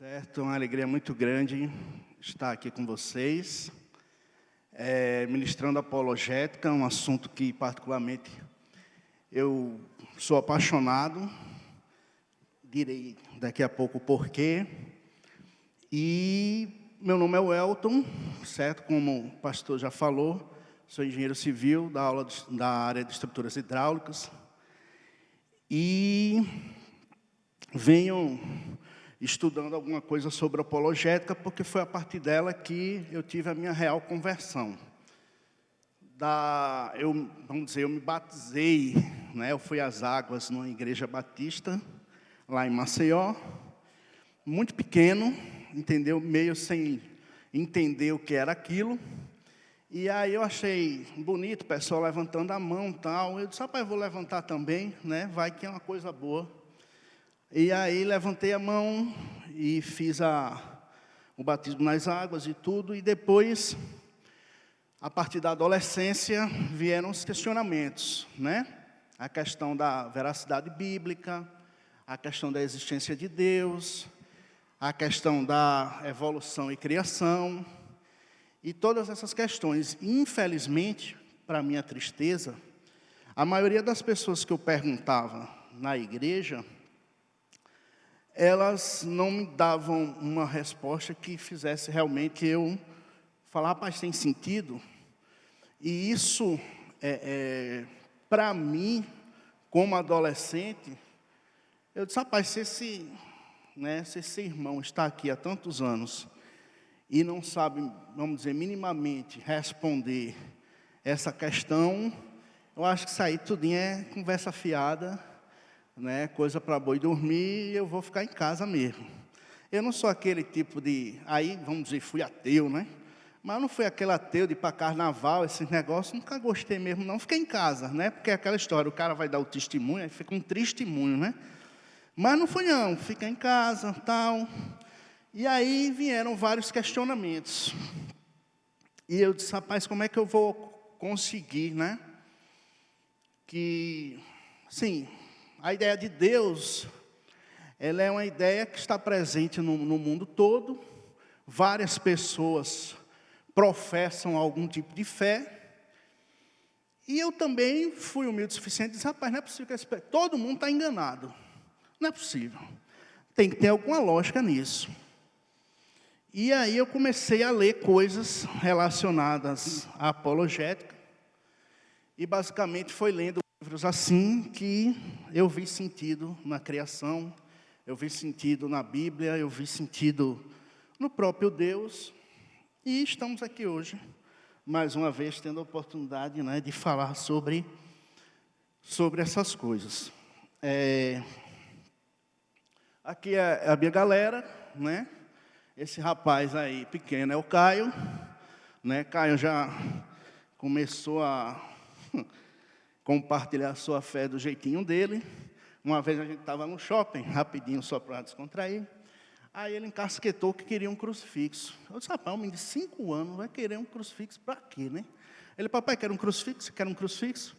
Certo, é uma alegria muito grande estar aqui com vocês, ministrando apologética, um assunto que particularmente eu sou apaixonado, direi daqui a pouco o porquê. E meu nome é Welton, certo, como o pastor já falou, sou engenheiro civil da área de estruturas hidráulicas e venho estudando alguma coisa sobre apologética, porque foi a partir dela que eu tive a minha real conversão. Eu me batizei, né? Eu fui às águas numa igreja batista, lá em Maceió, muito pequeno, entendeu? Meio sem entender o que era aquilo. E aí eu achei bonito o pessoal levantando a mão e tal. Eu disse, rapaz, eu vou levantar também, né? Vai que é uma coisa boa. E aí levantei a mão e fiz o batismo nas águas e tudo. E depois, a partir da adolescência, vieram os questionamentos, né? A questão da veracidade bíblica, a questão da existência de Deus, a questão da evolução e criação, e todas essas questões. Infelizmente, para minha tristeza, a maioria das pessoas que eu perguntava na igreja, elas não me davam uma resposta que fizesse realmente eu falar, rapaz, tem sentido. E isso, para mim, como adolescente, eu disse, rapaz, se esse irmão está aqui há tantos anos e não sabe, vamos dizer, minimamente responder essa questão, eu acho que isso aí tudinho é conversa fiada, né, coisa para boi dormir, eu vou ficar em casa mesmo. Eu não sou aquele tipo de, aí vamos dizer, fui ateu, né? Mas eu não fui aquele ateu de ir para carnaval, esses negócios, nunca gostei mesmo não, fiquei em casa, né? Porque é aquela história, o cara vai dar o testemunho, aí fica um testemunho, né? Mas não fui não, fica em casa, tal. E aí vieram vários questionamentos. E eu disse, rapaz, como é que eu vou conseguir, né? Sim, a ideia de Deus, ela é uma ideia que está presente no mundo todo. Várias pessoas professam algum tipo de fé. E eu também fui humilde o suficiente e disse, rapaz, não é possível que todo mundo está enganado. Não é possível. Tem que ter alguma lógica nisso. E aí eu comecei a ler coisas relacionadas à apologética. E basicamente foi lendo livros assim que eu vi sentido na criação, eu vi sentido na Bíblia, eu vi sentido no próprio Deus. E estamos aqui hoje, mais uma vez, tendo a oportunidade, né, de falar sobre essas coisas. Aqui é a minha galera, né? Esse rapaz aí pequeno é o Caio, né? Caio já começou a compartilhar a sua fé do jeitinho dele. Uma vez a gente estava no shopping, rapidinho, só para descontrair. Aí ele encasquetou que queria um crucifixo. Eu disse, rapaz, um menino de 5 anos vai querer um crucifixo para quê, né? Ele, papai, quer um crucifixo? Quer um crucifixo?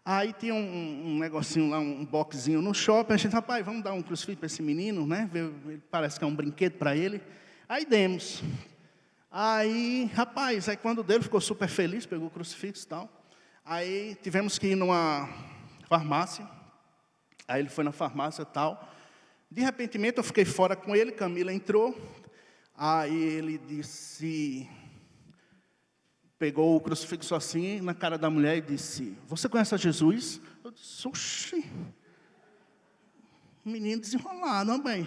Aí tinha um negocinho lá, um boxzinho no shopping. A gente, rapaz, vamos dar um crucifixo para esse menino, né? Parece que é um brinquedo para ele. Aí demos. Aí, rapaz, aí quando dele ficou super feliz, pegou o crucifixo e tal. Aí tivemos que ir numa farmácia. Aí ele foi na farmácia e tal. De repentemente eu fiquei fora com ele, Camila entrou. Aí ele disse, pegou o crucifixo assim na cara da mulher e disse, você conhece a Jesus? Eu disse, oxi. Menino desenrolado, ó, mãe.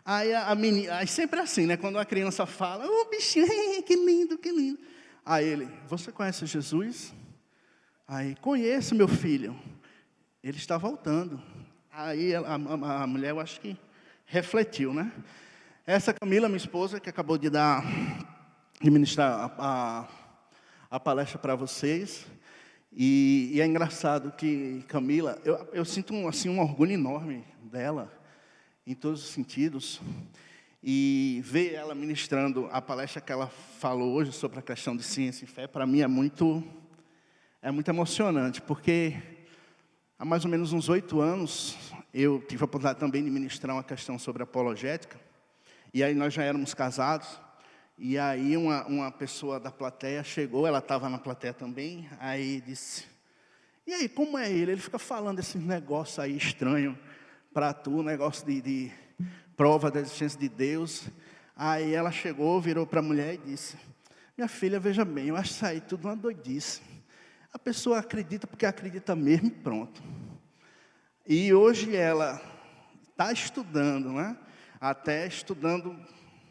Aí a menina, aí sempre assim, né? Quando uma criança fala, ô bichinho, que lindo, que lindo. Aí ele, você conhece Jesus? Aí, conheço, meu filho. Ele está voltando. Aí a mulher, eu acho que refletiu, né? Essa Camila, minha esposa, que acabou de ministrar a palestra para vocês. E é engraçado que Camila, eu sinto um orgulho enorme dela, em todos os sentidos. E ver ela ministrando a palestra que ela falou hoje sobre a questão de ciência e fé, para mim é muito emocionante, porque há mais ou menos uns 8 anos, eu tive a oportunidade também de ministrar uma questão sobre apologética, E aí nós já éramos casados. E aí uma pessoa da plateia chegou, ela estava na plateia também, aí disse: e aí, como é ele? Ele fica falando esses negócios aí estranhos para tu, negócio de prova da existência de Deus. Aí ela chegou, virou para a mulher e disse: minha filha, veja bem, eu acho isso aí tudo uma doidice. A pessoa acredita porque acredita mesmo e pronto. E hoje ela está estudando, né? Até estudando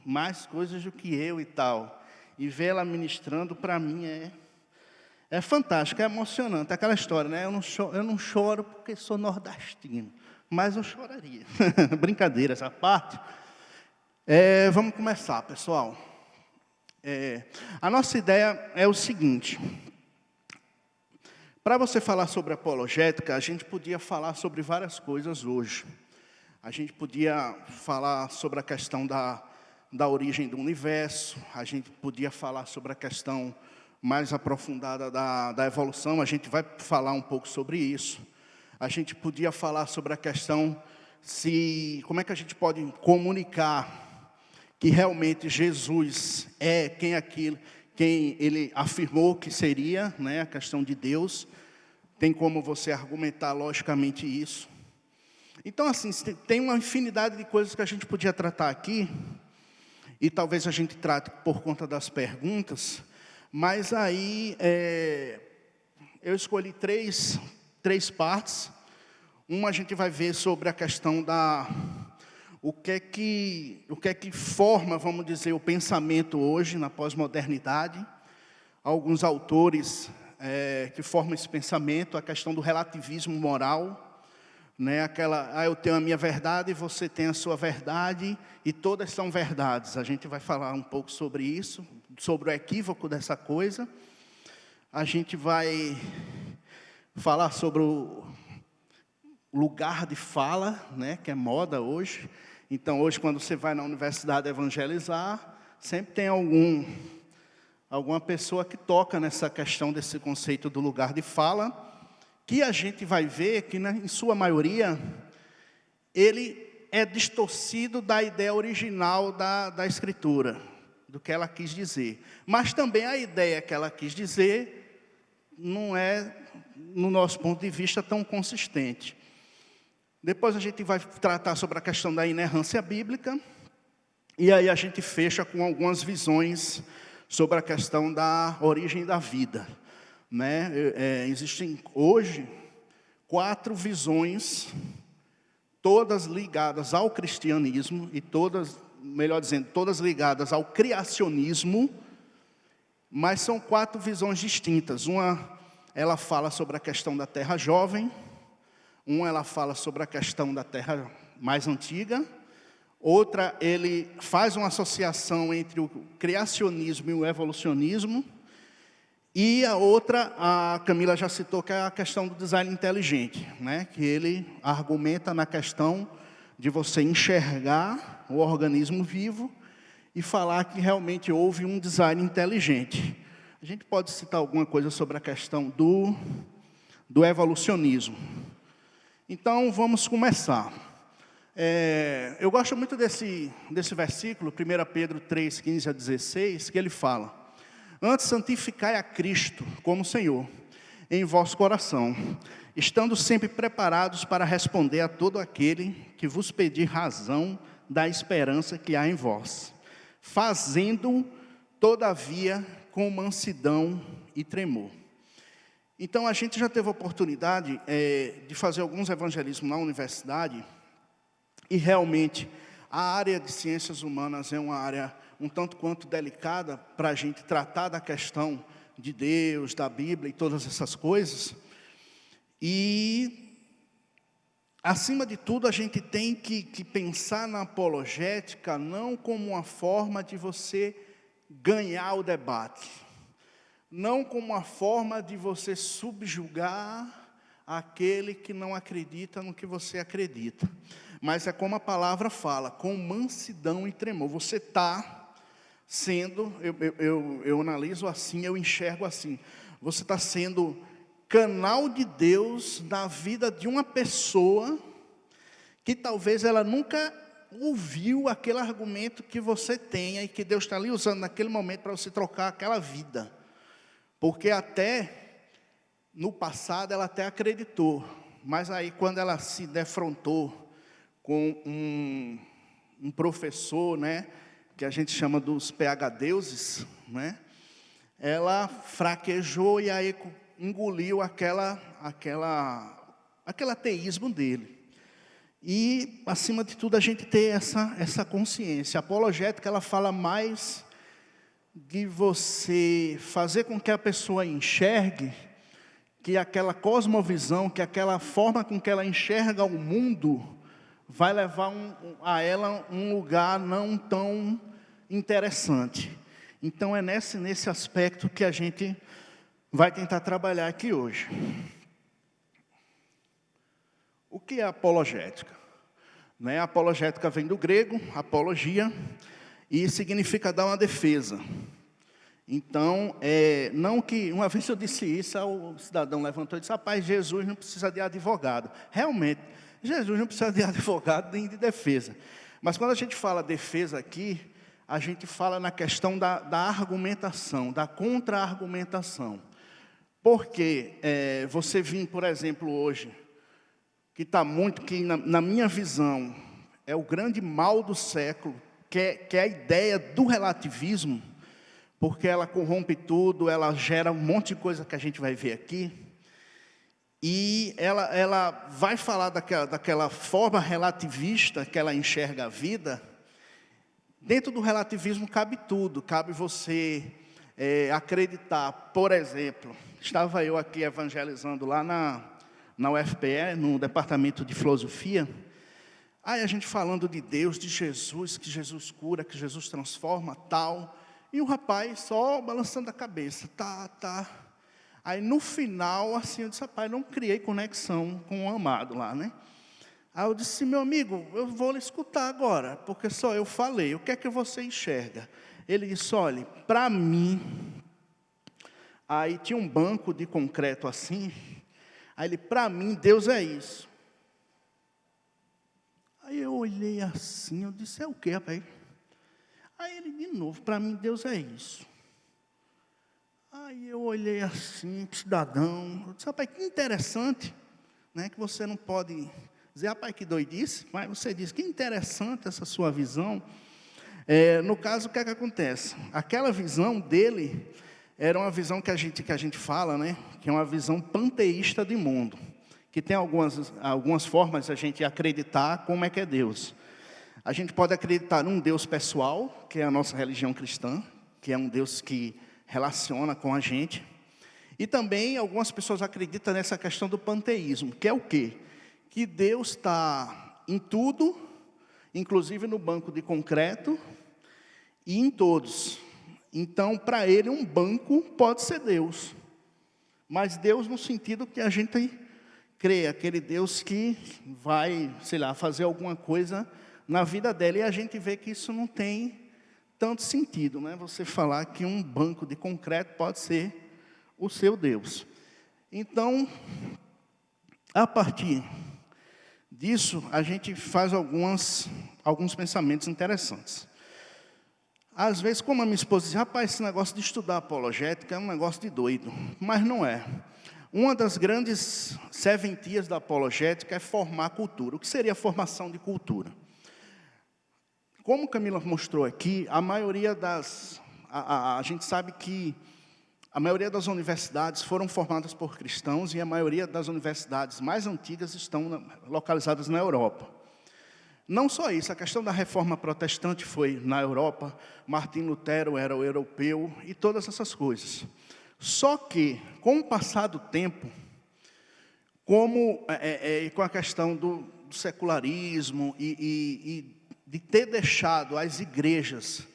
mais coisas do que eu e tal. E ver ela ministrando, para mim, é fantástico, é emocionante. Aquela história, né? Eu não choro porque sou nordestino, mas eu choraria. Brincadeira essa parte. Vamos começar, pessoal. A nossa ideia é o seguinte: para você falar sobre apologética, a gente podia falar sobre várias coisas hoje. A gente podia falar sobre a questão da origem do universo, a gente podia falar sobre a questão mais aprofundada da evolução, a gente vai falar um pouco sobre isso. A gente podia falar sobre a questão como é que a gente pode comunicar que realmente Jesus é quem ele afirmou que seria, né, a questão de Deus. Tem como você argumentar logicamente isso. Então, assim, tem uma infinidade de coisas que a gente podia tratar aqui, e talvez a gente trate por conta das perguntas, mas aí eu escolhi três partes. Uma a gente vai ver sobre a questão o que é que forma, vamos dizer, o pensamento hoje na pós-modernidade. Alguns autores que formam esse pensamento, a questão do relativismo moral, né? Eu tenho a minha verdade, você tem a sua verdade, e todas são verdades. A gente vai falar um pouco sobre isso, sobre o equívoco dessa coisa. A gente vai falar sobre o lugar de fala, né, que é moda hoje. Então, hoje, quando você vai na universidade evangelizar, sempre tem alguma pessoa que toca nessa questão desse conceito do lugar de fala, que a gente vai ver que, em sua maioria, ele é distorcido da ideia original da Escritura, do que ela quis dizer. Mas também a ideia que ela quis dizer não é, no nosso ponto de vista, tão consistente. Depois a gente vai tratar sobre a questão da inerrância bíblica, e aí a gente fecha com algumas visões sobre a questão da origem da vida, né? Existem hoje 4 visões, todas ligadas ao cristianismo, e todas, melhor dizendo, todas ligadas ao criacionismo, mas são 4 visões distintas. Uma, ela fala sobre a questão da terra jovem. Uma, ela fala sobre a questão da terra mais antiga. Outra, ele faz uma associação entre o criacionismo e o evolucionismo. E a outra, a Camila já citou, que é a questão do design inteligente, né? Que ele argumenta na questão de você enxergar o organismo vivo e falar que realmente houve um design inteligente. A gente pode citar alguma coisa sobre a questão do evolucionismo. Então, vamos começar. Eu gosto muito desse versículo, 1 Pedro 3, 15 a 16, que ele fala: antes santificai a Cristo como Senhor em vosso coração, estando sempre preparados para responder a todo aquele que vos pedir razão da esperança que há em vós, fazendo, todavia, com mansidão e tremor. Então, a gente já teve a oportunidade de fazer alguns evangelismos na universidade, e realmente a área de ciências humanas é uma área um tanto quanto delicada para a gente tratar da questão de Deus, da Bíblia e todas essas coisas. E, acima de tudo, a gente tem que pensar na apologética não como uma forma de você ganhar o debate, não como uma forma de você subjugar aquele que não acredita no que você acredita, mas é como a palavra fala, com mansidão e tremor. Você está sendo, eu analiso assim, eu enxergo assim, você está sendo canal de Deus na vida de uma pessoa que talvez ela nunca ouviu aquele argumento que você tenha e que Deus está ali usando naquele momento para você trocar aquela vida. Porque até no passado ela até acreditou, mas aí quando ela se defrontou com um professor, né, que a gente chama dos PhDeuses, né, ela fraquejou e aí engoliu aquele ateísmo dele. E, acima de tudo, a gente ter essa consciência. A apologética, ela fala mais de você fazer com que a pessoa enxergue que aquela cosmovisão, que aquela forma com que ela enxerga o mundo, vai levar a ela um lugar não tão interessante. Então, é nesse aspecto que a gente vai tentar trabalhar aqui hoje. O que é apologética? A apologética vem do grego, apologia, e significa dar uma defesa. Então, não que... Uma vez eu disse isso, o cidadão levantou e disse, rapaz, Jesus não precisa de advogado. Realmente, Jesus não precisa de advogado nem de defesa. Mas quando a gente fala defesa aqui, a gente fala na questão da argumentação, da contra-argumentação. Porque você vir, por exemplo, hoje... que na minha visão, é o grande mal do século, que é a ideia do relativismo, porque ela corrompe tudo, ela gera um monte de coisa que a gente vai ver aqui, e ela vai falar daquela forma relativista que ela enxerga a vida. Dentro do relativismo cabe tudo, cabe você acreditar. Por exemplo, estava eu aqui evangelizando lá na UFPE, no departamento de filosofia, aí a gente falando de Deus, de Jesus, que Jesus cura, que Jesus transforma, tal, e o rapaz só balançando a cabeça, tá. Aí no final, assim, eu disse, rapaz, não criei conexão com o amado lá, né? Aí eu disse, meu amigo, eu vou lhe escutar agora, porque só eu falei, o que é que você enxerga? Ele disse, olha, para mim, aí tinha um banco de concreto assim. Aí ele, para mim, Deus é isso. Aí eu olhei assim, eu disse, é o quê, rapaz? Aí ele, de novo, para mim, Deus é isso. Aí eu olhei assim, cidadão, eu disse, rapaz, que interessante, né, que você não pode dizer, rapaz, que doidice, mas você diz, que interessante essa sua visão. No caso, o que é que acontece? Aquela visão dele... era uma visão que a gente fala, né? Que é uma visão panteísta de mundo. Que tem algumas formas de a gente acreditar como é que é Deus. A gente pode acreditar num Deus pessoal, que é a nossa religião cristã, que é um Deus que relaciona com a gente. E também algumas pessoas acreditam nessa questão do panteísmo, que é o quê? Que Deus está em tudo, inclusive no banco de concreto, e em todos. Então, para ele, um banco pode ser Deus. Mas Deus no sentido que a gente crê, aquele Deus que vai, sei lá, fazer alguma coisa na vida dela. E a gente vê que isso não tem tanto sentido, né? Você falar que um banco de concreto pode ser o seu Deus. Então, a partir disso, a gente faz alguns pensamentos interessantes. Às vezes, como a minha esposa diz, rapaz, esse negócio de estudar apologética é um negócio de doido. Mas não é. Uma das grandes serventias da apologética é formar cultura. O que seria a formação de cultura? Como Camila mostrou aqui, a maioria a gente sabe que a maioria das universidades foram formadas por cristãos e a maioria das universidades mais antigas estão localizadas na Europa. Não só isso, a questão da reforma protestante foi na Europa, Martim Lutero era o europeu e todas essas coisas. Só que, com o passar do tempo, com a questão do secularismo e de ter deixado as igrejas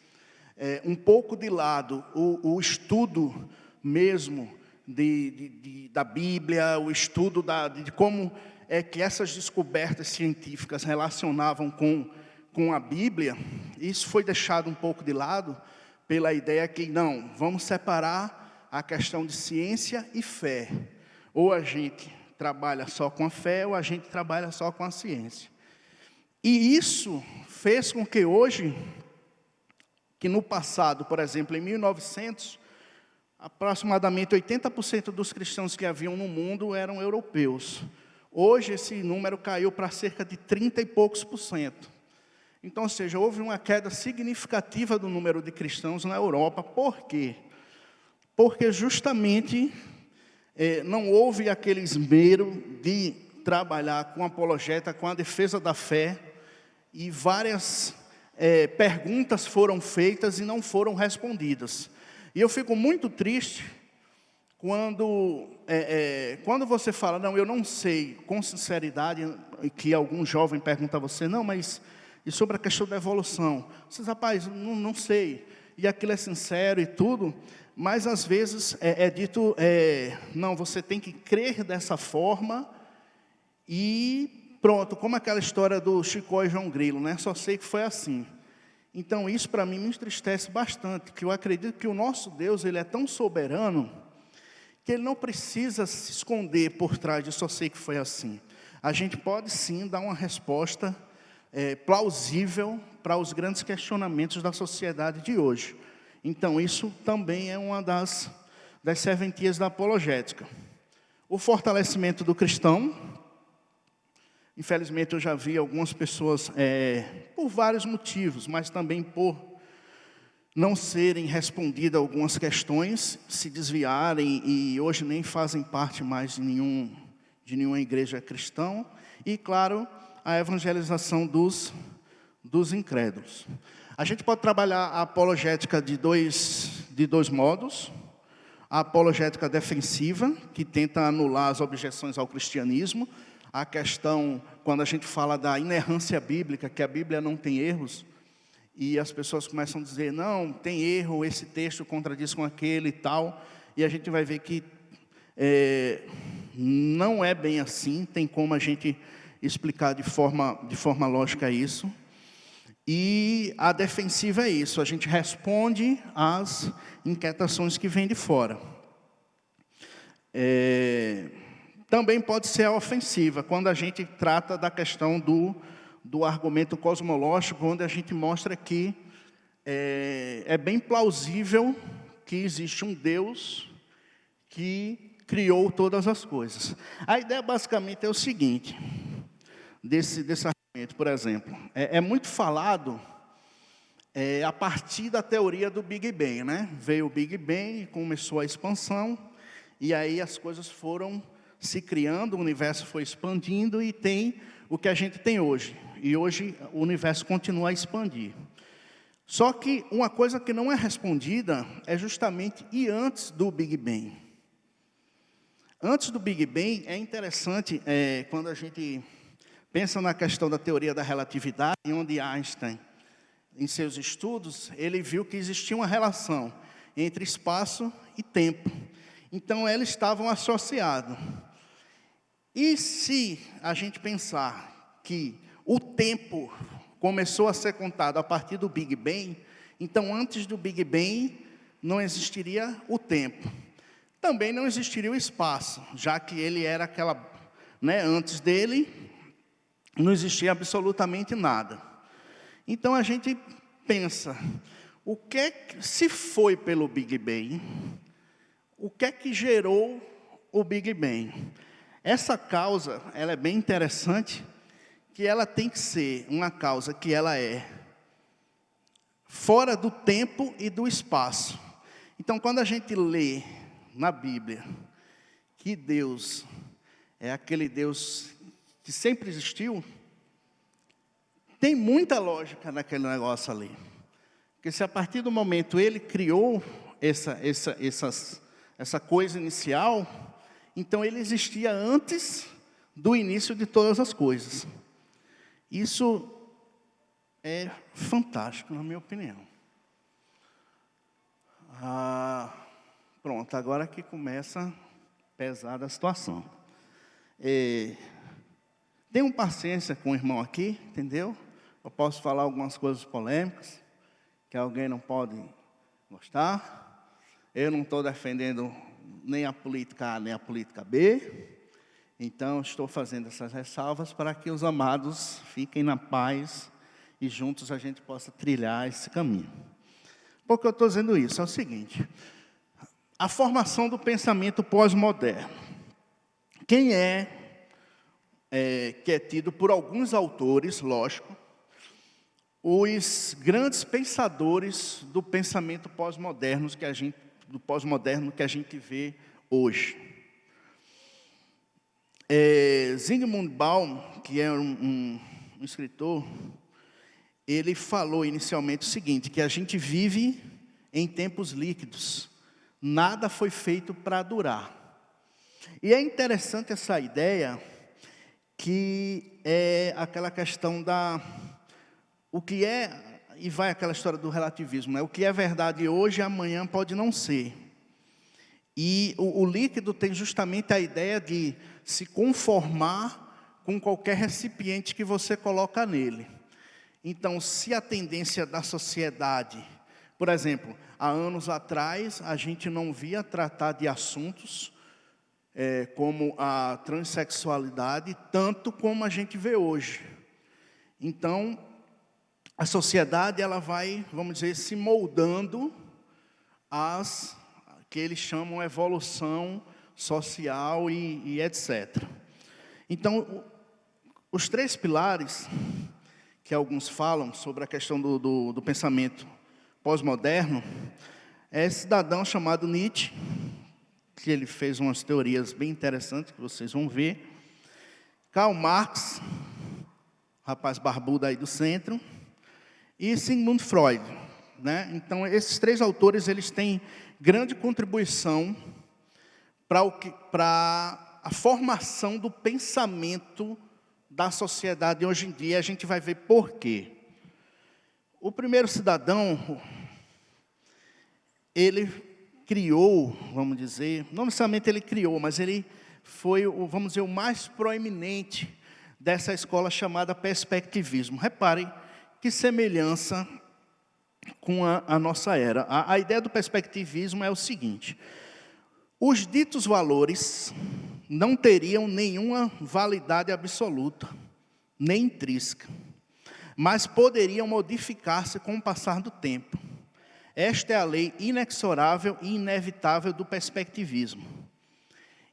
um pouco de lado o estudo mesmo da Bíblia, o estudo de como é que essas descobertas científicas relacionavam com a Bíblia, isso foi deixado um pouco de lado pela ideia que, não, vamos separar a questão de ciência e fé. Ou a gente trabalha só com a fé, ou a gente trabalha só com a ciência. E isso fez com que hoje, que no passado, por exemplo, em 1900, aproximadamente 80% dos cristãos que haviam no mundo eram europeus. Hoje esse número caiu para cerca de 30 e poucos por cento. Então, ou seja, houve uma queda significativa do número de cristãos na Europa. Por quê? Porque justamente não houve aquele esmero de trabalhar com apologeta, com a defesa da fé, e várias perguntas foram feitas e não foram respondidas. E eu fico muito triste quando você fala, não, eu não sei, com sinceridade, que algum jovem pergunta a você, não, mas e sobre a questão da evolução? Você diz, rapaz, não sei. E aquilo é sincero e tudo, mas às vezes é dito, não, você tem que crer dessa forma e pronto, como aquela história do Chicó e João Grilo, né? Só sei que foi assim. Então isso para mim me entristece bastante, porque eu acredito que o nosso Deus, Ele é tão soberano, que Ele não precisa se esconder por trás de só sei que foi assim. A gente pode sim dar uma resposta plausível para os grandes questionamentos da sociedade de hoje. Então isso também é uma das serventias da apologética. O fortalecimento do cristão. Infelizmente eu já vi algumas pessoas, por vários motivos, mas também por não serem respondidas algumas questões, se desviarem e hoje nem fazem parte mais de nenhuma igreja cristã. E claro, a evangelização dos incrédulos. A gente pode trabalhar a apologética de dois modos. A apologética defensiva, que tenta anular as objeções ao cristianismo. A questão, quando a gente fala da inerrância bíblica, que a Bíblia não tem erros, e as pessoas começam a dizer, não, tem erro, esse texto contradiz com aquele e tal, e a gente vai ver que não é bem assim, tem como a gente explicar de forma lógica isso. E a defensiva é isso, a gente responde às inquietações que vêm de fora. Também pode ser a ofensiva, quando a gente trata da questão do argumento cosmológico, onde a gente mostra que é bem plausível que existe um Deus que criou todas as coisas. A ideia basicamente é o seguinte, desse argumento, por exemplo, é muito falado a partir da teoria do Big Bang, né? Veio o Big Bang, começou a expansão, e aí as coisas foram se criando, o universo foi expandindo e tem o que a gente tem hoje. E hoje o universo continua a expandir. Só que uma coisa que não é respondida é justamente e antes do Big Bang. Antes do Big Bang é interessante quando a gente pensa na questão da teoria da relatividade, onde Einstein, em seus estudos, ele viu que existia uma relação entre espaço e tempo. Então eles estavam associados. E se a gente pensar que o tempo começou a ser contado a partir do Big Bang, então antes do Big Bang não existiria o tempo. Também não existiria o espaço, já que ele era aquela, antes dele não existia absolutamente nada. Então a gente pensa, se foi pelo Big Bang, o que é que gerou o Big Bang? Essa causa, ela é bem interessante, que ela tem que ser uma causa que ela é fora do tempo e do espaço. Então, quando a gente lê na Bíblia que Deus é aquele Deus que sempre existiu, tem muita lógica naquele negócio ali. Porque se a partir do momento ele criou essa coisa inicial, então ele existia antes do início de todas as coisas. Isso é fantástico, na minha opinião. Pronto, agora que começa pesada a situação. Tenham paciência com o irmão aqui, entendeu? Eu posso falar algumas coisas polêmicas, que alguém não pode gostar. Eu não estou defendendo nem a política A, nem a política B. Então, estou fazendo essas ressalvas para que os amados fiquem na paz e juntos a gente possa trilhar esse caminho. Por que eu estou dizendo isso? É o seguinte: a formação do pensamento pós-moderno. Quem que é tido por alguns autores, lógico, os grandes pensadores do pensamento pós-moderno que a gente vê hoje. Zygmunt Baum, que é um escritor, ele falou inicialmente o seguinte, que a gente vive em tempos líquidos, nada foi feito para durar. E é interessante essa ideia, que é aquela questão o que é, e vai aquela história do relativismo, né? O que é verdade hoje, amanhã pode não ser. E o líquido tem justamente a ideia de se conformar com qualquer recipiente que você coloca nele. Então, se a tendência da sociedade, por exemplo, há anos atrás, a gente não via tratar de assuntos como a transexualidade, tanto como a gente vê hoje. Então, a sociedade ela vai, vamos dizer, se moldando que eles chamam evolução social e etc. Então, os 3 pilares que alguns falam sobre a questão do pensamento pós-moderno, é esse cidadão chamado Nietzsche, que ele fez umas teorias bem interessantes, que vocês vão ver. Karl Marx, rapaz barbudo aí do centro, e Sigmund Freud, né? Então, esses 3 autores, eles têm grande contribuição para a formação do pensamento da sociedade hoje em dia. A gente vai ver por quê. O primeiro cidadão, ele criou, vamos dizer, não necessariamente ele criou, mas ele foi, vamos dizer, o mais proeminente dessa escola chamada perspectivismo. Reparem que semelhança com a nossa era. A ideia do perspectivismo é o seguinte: os ditos valores não teriam nenhuma validade absoluta, nem intrínseca, mas poderiam modificar-se com o passar do tempo. Esta é a lei inexorável e inevitável do perspectivismo.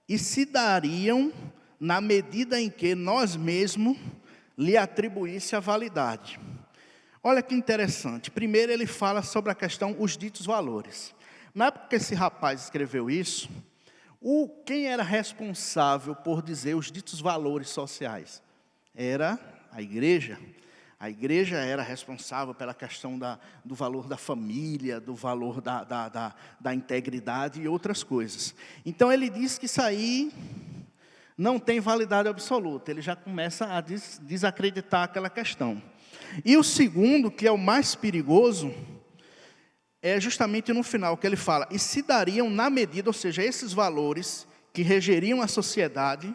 E se dariam na medida em que nós mesmos lhe atribuísse a validade. Olha que interessante. Primeiro ele fala sobre a questão os ditos valores. Na época que esse rapaz escreveu isso, quem era responsável por dizer os ditos valores sociais? Era a igreja. A igreja era responsável pela questão do valor da família, do valor da integridade e outras coisas. Então ele diz que isso aí não tem validade absoluta. Ele já começa a desacreditar aquela questão. E o segundo, que é o mais perigoso, é justamente no final que ele fala, e se dariam na medida, ou seja, esses valores que regeriam a sociedade,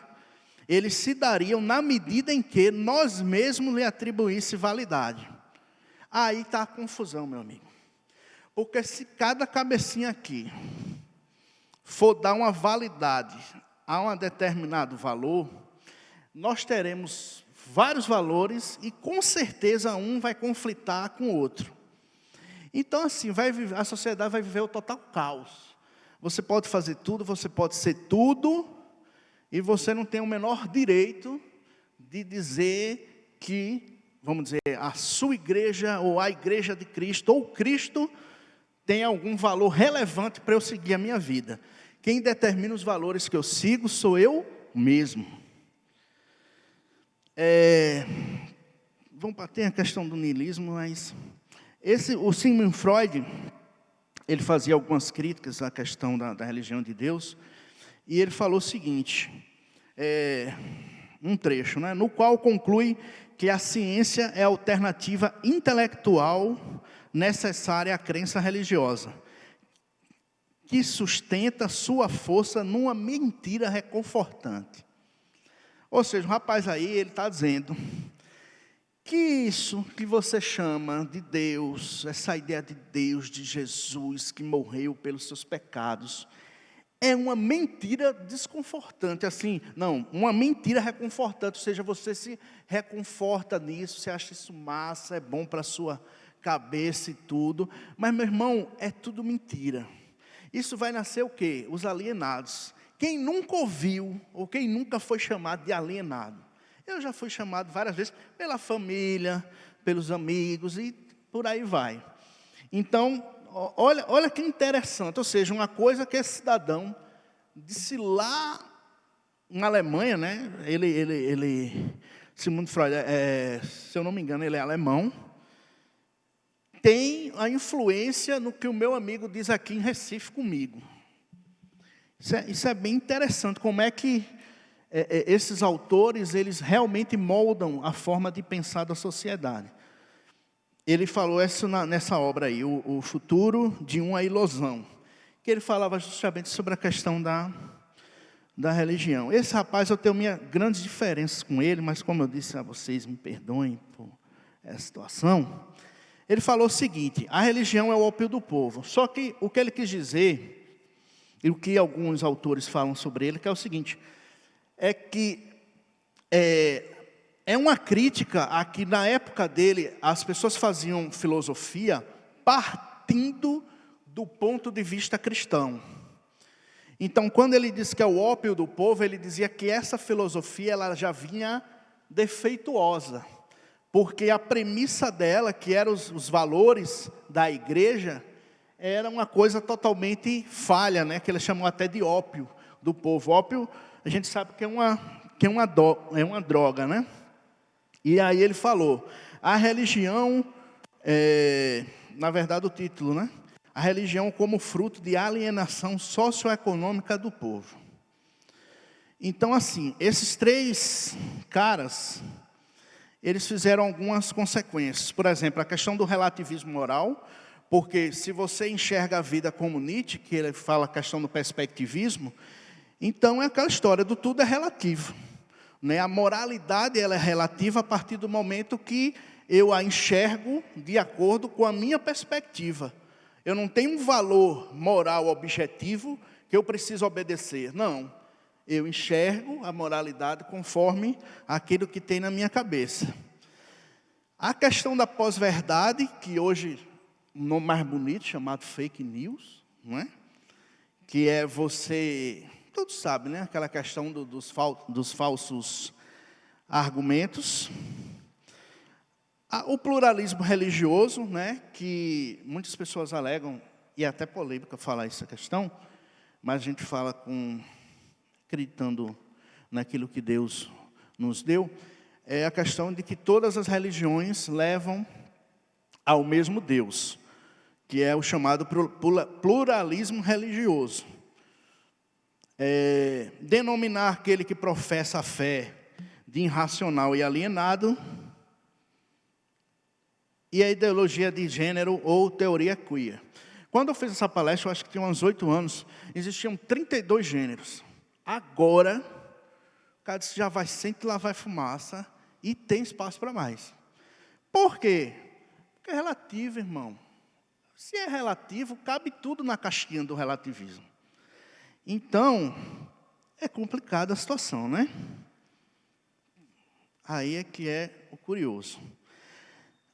eles se dariam na medida em que nós mesmos lhe atribuísse validade. Aí está a confusão, meu amigo. Porque se cada cabecinha aqui for dar uma validade a um determinado valor, nós teremos vários valores e com certeza um vai conflitar com o outro. Então assim, a sociedade vai viver o total caos. Você pode fazer tudo, você pode ser tudo, e você não tem o menor direito de dizer que, vamos dizer, a sua igreja, ou a igreja de Cristo, ou Cristo, tem algum valor relevante para eu seguir a minha vida. Quem determina os valores que eu sigo sou eu mesmo. Vamos bater a questão do niilismo, mas o Sigmund Freud, ele fazia algumas críticas à questão da religião de Deus, e ele falou o seguinte, um trecho, né, no qual conclui que a ciência é a alternativa intelectual necessária à crença religiosa, que sustenta sua força numa mentira reconfortante. Ou seja, o rapaz aí, ele está dizendo que isso que você chama de Deus, essa ideia de Deus, de Jesus, que morreu pelos seus pecados, é uma mentira desconfortante, assim, não, uma mentira reconfortante, ou seja, você se reconforta nisso, você acha isso massa, é bom para a sua cabeça e tudo, mas, meu irmão, é tudo mentira. Isso vai nascer o quê? Os alienados. Quem nunca ouviu, ou quem nunca foi chamado de alienado? Eu já fui chamado várias vezes pela família, pelos amigos e por aí vai. Então, olha que interessante, ou seja, uma coisa que esse cidadão disse lá na Alemanha, né? Sigmund Freud, se eu não me engano, ele é alemão, tem a influência no que o meu amigo diz aqui em Recife comigo. Isso é bem interessante, como é que esses autores, eles realmente moldam a forma de pensar da sociedade. Ele falou isso nessa obra aí, o Futuro de uma Ilusão, que ele falava justamente sobre a questão da religião. Esse rapaz, eu tenho minhas grandes diferenças com ele, mas como eu disse a vocês, me perdoem por essa situação. Ele falou o seguinte: a religião é o ópio do povo. Só que o que ele quis dizer, e o que alguns autores falam sobre ele, que é o seguinte, é que é uma crítica a que na época dele as pessoas faziam filosofia partindo do ponto de vista cristão. Então, quando ele diz que é o ópio do povo, ele dizia que essa filosofia ela já vinha defeituosa, porque a premissa dela, que eram os valores da igreja, era uma coisa totalmente falha, né? Que eles chamam até de ópio do povo. Ópio, a gente sabe que é uma droga, né? E aí ele falou, a religião, na verdade o título, né? A religião como fruto de alienação socioeconômica do povo. Então, assim, esses três caras, eles fizeram algumas consequências. Por exemplo, a questão do relativismo moral, porque se você enxerga a vida como Nietzsche, que ele fala a questão do perspectivismo, então é aquela história do tudo é relativo. Né? A moralidade ela é relativa a partir do momento que eu a enxergo de acordo com a minha perspectiva. Eu não tenho um valor moral objetivo que eu preciso obedecer. Não, eu enxergo a moralidade conforme aquilo que tem na minha cabeça. A questão da pós-verdade, que hoje, um nome mais bonito, chamado fake news, não é? Que é você, todos sabem, né? Aquela questão dos falsos argumentos. O pluralismo religioso, né, que muitas pessoas alegam, e é até polêmica falar essa questão, mas a gente fala acreditando naquilo que Deus nos deu, é a questão de que todas as religiões levam ao mesmo Deus, que é o chamado pluralismo religioso. Denominar aquele que professa a fé de irracional e alienado, e a ideologia de gênero ou teoria queer. Quando eu fiz essa palestra, eu acho que tinha uns 8 anos, existiam 32 gêneros. Agora, o cara disse, já vai sempre lá vai fumaça, e tem espaço para mais. Por quê? Porque é relativo, irmão. Se é relativo, cabe tudo na caixinha do relativismo. Então, é complicada a situação, né? Aí é que é o curioso.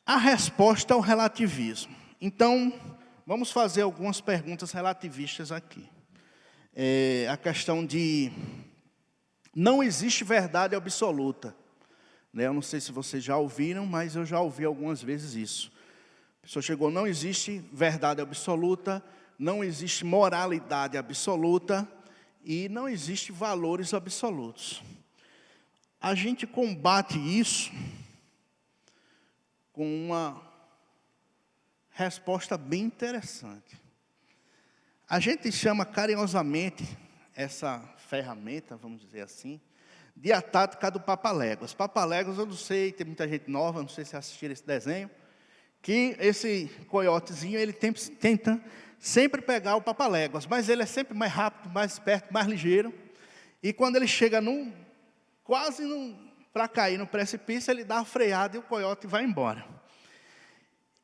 A resposta ao relativismo. Então, vamos fazer algumas perguntas relativistas aqui. A questão de não existe verdade absoluta. Eu não sei se vocês já ouviram, mas eu já ouvi algumas vezes isso. A pessoa chegou, não existe verdade absoluta, não existe moralidade absoluta e não existe valores absolutos. A gente combate isso com uma resposta bem interessante. A gente chama carinhosamente essa ferramenta, vamos dizer assim, de a tática do Papaléguas. Papaléguas, eu não sei, tem muita gente nova, não sei se assistiram esse desenho, que esse coiotezinho, ele tenta sempre pegar o Papaléguas, mas ele é sempre mais rápido, mais esperto, mais ligeiro, e quando ele chega para cair no precipício, ele dá a freada e o coiote vai embora.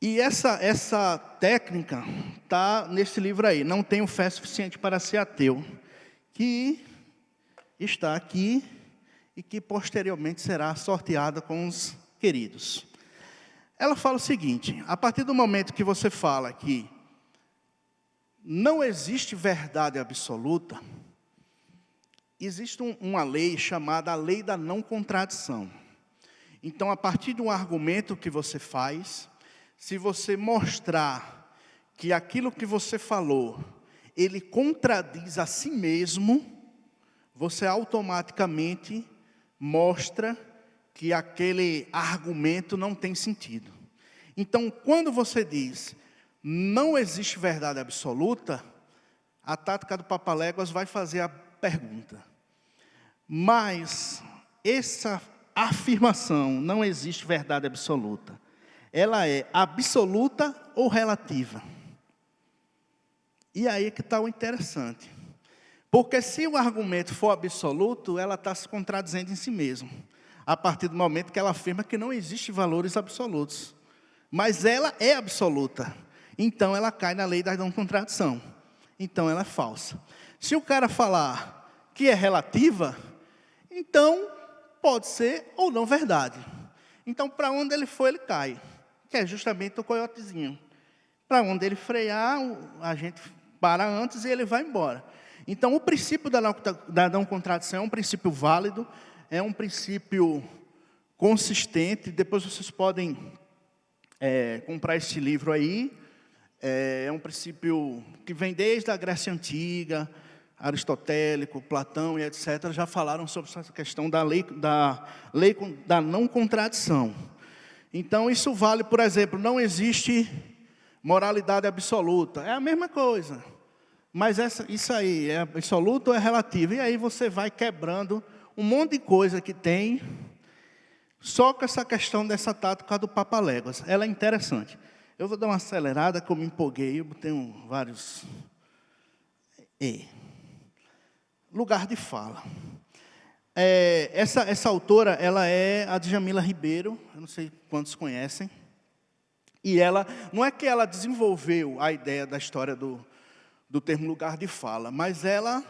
E essa técnica está nesse livro aí, Não Tenho Fé Suficiente para Ser Ateu. que está aqui e que posteriormente será sorteada com os queridos. Ela fala o seguinte: a partir do momento que você fala que não existe verdade absoluta, existe uma lei chamada a lei da não contradição. Então, a partir de um argumento que você faz, se você mostrar que aquilo que você falou, ele contradiz a si mesmo, você automaticamente mostra que aquele argumento não tem sentido. Então, quando você diz, não existe verdade absoluta, a tática do Papaléguas vai fazer a pergunta: mas essa afirmação, não existe verdade absoluta, ela é absoluta ou relativa? E aí que está o interessante. Porque se o argumento for absoluto, ela está se contradizendo em si mesma, a partir do momento que ela afirma que não existe valores absolutos. Mas ela é absoluta, então ela cai na lei da não contradição. Então ela é falsa. Se o cara falar que é relativa, então pode ser ou não verdade. Então, para onde ele for, ele cai, que é justamente o coiotezinho. Para onde ele frear, a gente para antes e ele vai embora. Então, o princípio da não contradição é um princípio válido, é um princípio consistente. Depois vocês podem comprar esse livro aí. É um princípio que vem desde a Grécia Antiga, aristotélico, Platão e etc. já falaram sobre essa questão da lei da não contradição. Então, isso vale, por exemplo, não existe moralidade absoluta. É a mesma coisa. Mas isso aí é absoluto ou é relativo? E aí você vai quebrando um monte de coisa que tem, só com essa questão dessa tática do Papaléguas. Ela é interessante. Eu vou dar uma acelerada, que eu me empolguei, eu botei vários... Lugar de fala. Essa autora, ela é a Djamila Ribeiro, eu não sei quantos conhecem. E ela, não é que ela desenvolveu a ideia da história do termo lugar de fala, mas ela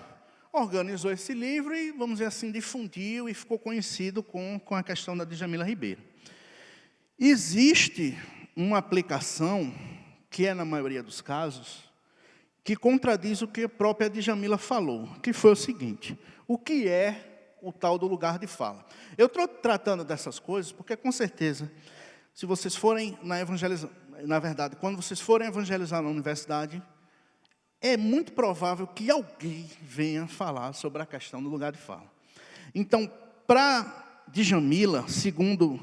organizou esse livro e, vamos dizer assim, difundiu e ficou conhecido com a questão da Djamila Ribeiro. Existe uma aplicação, que é na maioria dos casos, que contradiz o que a própria Djamila falou, que foi o seguinte: o que é o tal do lugar de fala? Eu estou tratando dessas coisas porque, com certeza, se vocês forem na verdade, quando vocês forem evangelizar na universidade, é muito provável que alguém venha falar sobre a questão do lugar de fala. Então, para Djamila, segundo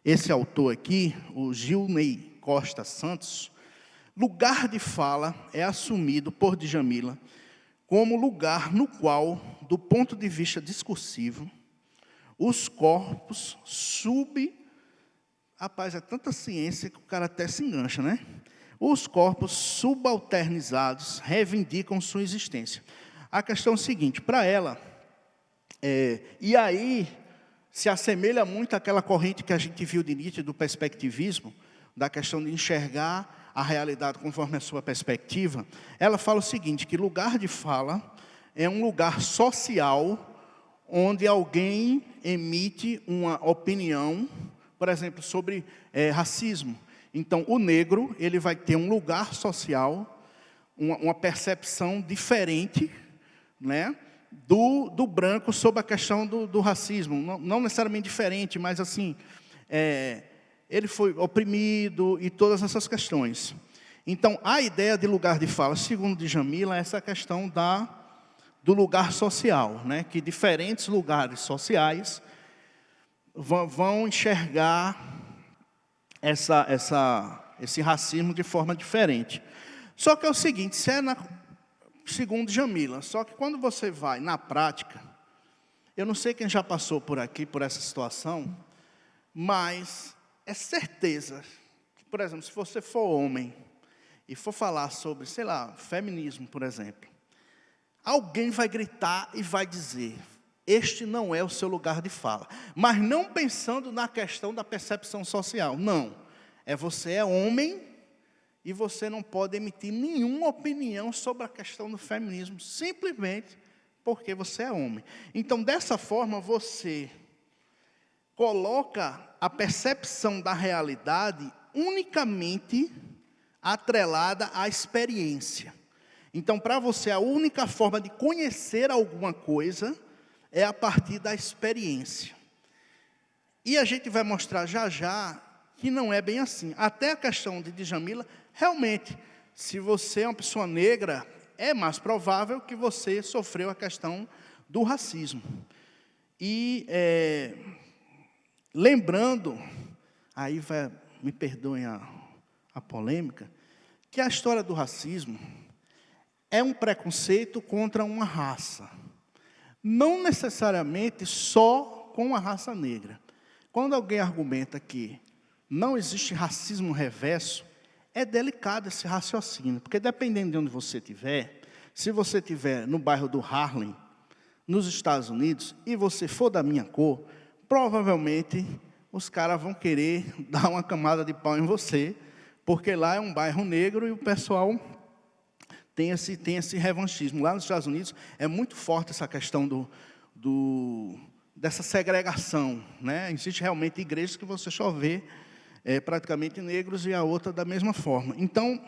esse autor aqui, o Gilney Costa Santos, lugar de fala é assumido por Djamila como lugar no qual, do ponto de vista discursivo, os corpos Rapaz, é tanta ciência que o cara até se engancha, né? Os corpos subalternizados reivindicam sua existência. A questão é a seguinte: para ela, e aí se assemelha muito àquela corrente que a gente viu de Nietzsche, do perspectivismo, da questão de enxergar a realidade conforme a sua perspectiva. Ela fala o seguinte, que lugar de fala é um lugar social onde alguém emite uma opinião, por exemplo, sobre racismo. Então, o negro, ele vai ter um lugar social, uma percepção diferente, né, do branco sobre a questão do racismo. Não necessariamente diferente, mas assim, ele foi oprimido e todas essas questões. Então, a ideia de lugar de fala, segundo Djamila, é essa questão do lugar social, né, que diferentes lugares sociais vão enxergar esse racismo de forma diferente. Só que é o seguinte, segundo Djamila, só que quando você vai na prática, eu não sei quem já passou por aqui, por essa situação, mas é certeza que, por exemplo, se você for homem e for falar sobre, sei lá, feminismo, por exemplo, alguém vai gritar e vai dizer: este não é o seu lugar de fala. Mas não pensando na questão da percepção social. Não. Você é homem e você não pode emitir nenhuma opinião sobre a questão do feminismo, simplesmente porque você é homem. Então, dessa forma, você coloca a percepção da realidade unicamente atrelada à experiência. Então, para você, a única forma de conhecer alguma coisa é a partir da experiência. E a gente vai mostrar já já que não é bem assim. Até a questão de Djamila, realmente, se você é uma pessoa negra, é mais provável que você sofreu a questão do racismo. E lembrando, aí me perdoem a polêmica, que a história do racismo é um preconceito contra uma raça. Não necessariamente só com a raça negra. Quando alguém argumenta que não existe racismo reverso, é delicado esse raciocínio, porque dependendo de onde você estiver, se você estiver no bairro do Harlem, nos Estados Unidos, e você for da minha cor, provavelmente os caras vão querer dar uma camada de pau em você, porque lá é um bairro negro e o pessoal tem esse revanchismo. Lá nos Estados Unidos é muito forte essa questão dessa segregação, né? Existe realmente igrejas que você só vê praticamente negros e a outra da mesma forma. Então,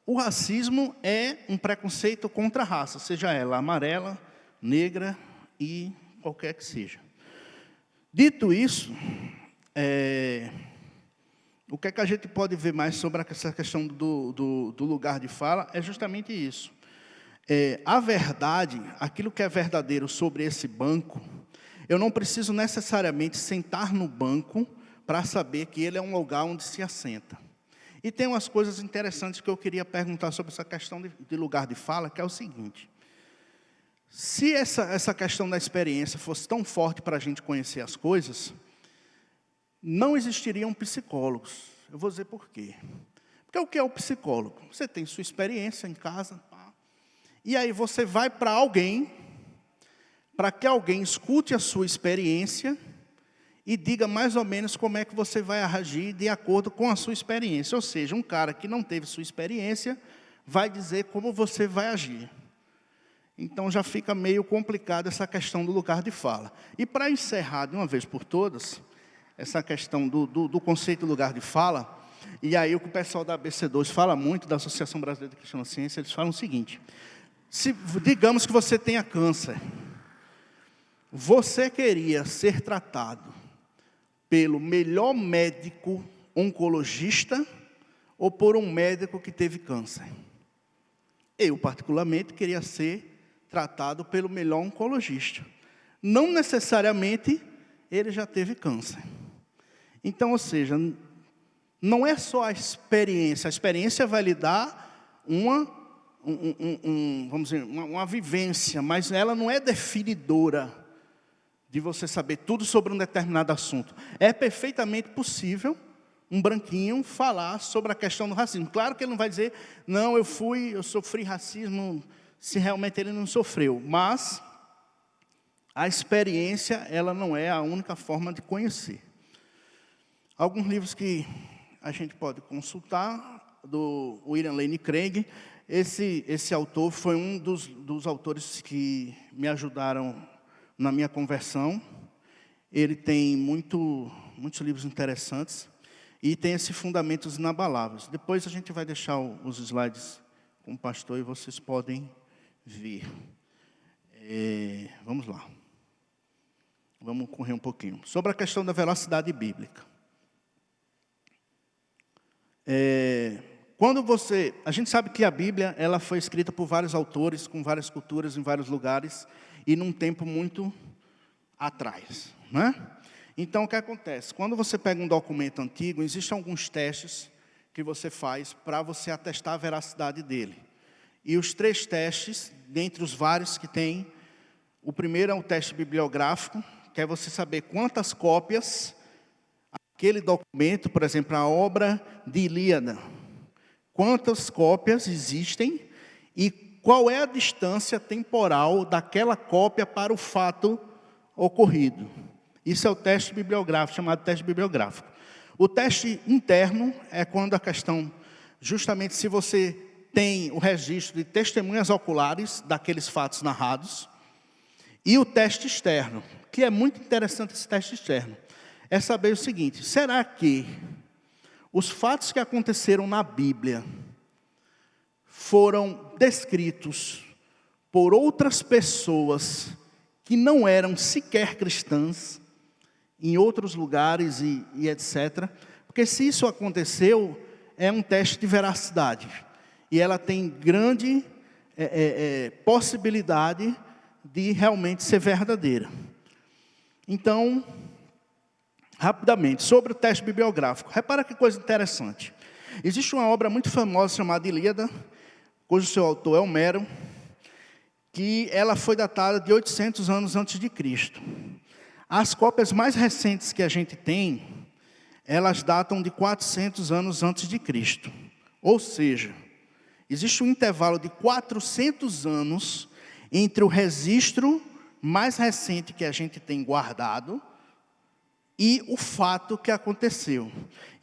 o racismo é um preconceito contra a raça, seja ela amarela, negra e qualquer que seja. Dito isso, o que é que a gente pode ver mais sobre essa questão do lugar de fala é justamente isso. A verdade, aquilo que é verdadeiro sobre esse banco, eu não preciso necessariamente sentar no banco para saber que ele é um lugar onde se assenta. E tem umas coisas interessantes que eu queria perguntar sobre essa questão de lugar de fala, que é o seguinte. Se essa questão da experiência fosse tão forte para a gente conhecer as coisas, não existiriam psicólogos. Eu vou dizer por quê. Porque o que é o psicólogo? Você tem sua experiência em casa, e aí você vai para alguém, para que alguém escute a sua experiência e diga mais ou menos como é que você vai agir de acordo com a sua experiência. Ou seja, um cara que não teve sua experiência vai dizer como você vai agir. Então, já fica meio complicado essa questão do lugar de fala. E para encerrar de uma vez por todas, essa questão do conceito de lugar de fala, e aí o que o pessoal da ABC2 fala muito, da Associação Brasileira de Cristãociência, eles falam o seguinte: digamos que você tenha câncer, você queria ser tratado pelo melhor médico oncologista ou por um médico que teve câncer? Eu, particularmente, queria ser tratado pelo melhor oncologista. Não necessariamente ele já teve câncer. Então, ou seja, não é só a experiência vai lhe dar vamos dizer, uma vivência, mas ela não é definidora de você saber tudo sobre um determinado assunto. É perfeitamente possível um branquinho falar sobre a questão do racismo. Claro que ele não vai dizer, não, eu sofri racismo, se realmente ele não sofreu. Mas a experiência, ela não é a única forma de conhecer. Alguns livros que a gente pode consultar, do William Lane Craig. Esse autor foi um dos autores que me ajudaram na minha conversão. Ele tem muitos livros interessantes e tem esses fundamentos inabaláveis. Depois a gente vai deixar os slides com o pastor e vocês podem ver. Vamos lá. Vamos correr um pouquinho. Sobre a questão da veracidade bíblica. A gente sabe que a Bíblia ela foi escrita por vários autores, com várias culturas, em vários lugares, e num tempo muito atrás, né? Então, o que acontece? Quando você pega um documento antigo, existem alguns testes que você faz para você atestar a veracidade dele. E os 3 testes, dentre os vários que tem, o primeiro é um teste bibliográfico, que é você saber quantas cópias aquele documento, por exemplo, a obra de Ilíada, quantas cópias existem e qual é a distância temporal daquela cópia para o fato ocorrido. Isso é o teste bibliográfico, chamado teste bibliográfico. O teste interno é quando a questão, justamente se você tem o registro de testemunhas oculares daqueles fatos narrados, E o teste externo, que é muito interessante esse teste externo, é saber o seguinte: será que os fatos que aconteceram na Bíblia foram descritos por outras pessoas que não eram sequer cristãs, em outros lugares e etc. Porque se isso aconteceu, é um teste de veracidade. E ela tem grande possibilidade de realmente ser verdadeira. Então, rapidamente, sobre o teste bibliográfico. Repara que coisa interessante. Existe uma obra muito famosa chamada Ilíada, cujo seu autor é Homero, que ela foi datada de 800 anos antes de Cristo. As cópias mais recentes que a gente tem, elas datam de 400 anos antes de Cristo. Ou seja, existe um intervalo de 400 anos entre o registro mais recente que a gente tem guardado e o fato que aconteceu.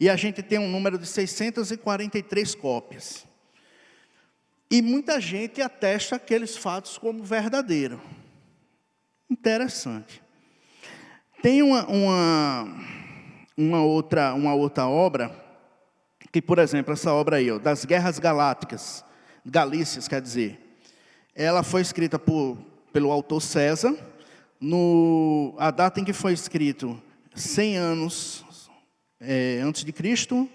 E a gente tem um número de 643 cópias. E muita gente atesta aqueles fatos como verdadeiro. Interessante. Tem uma outra obra, que, por exemplo, essa obra aí, das Guerras Galícias, quer dizer, ela foi escrita pelo autor César, a data em que foi escrito, 100 anos antes de Cristo.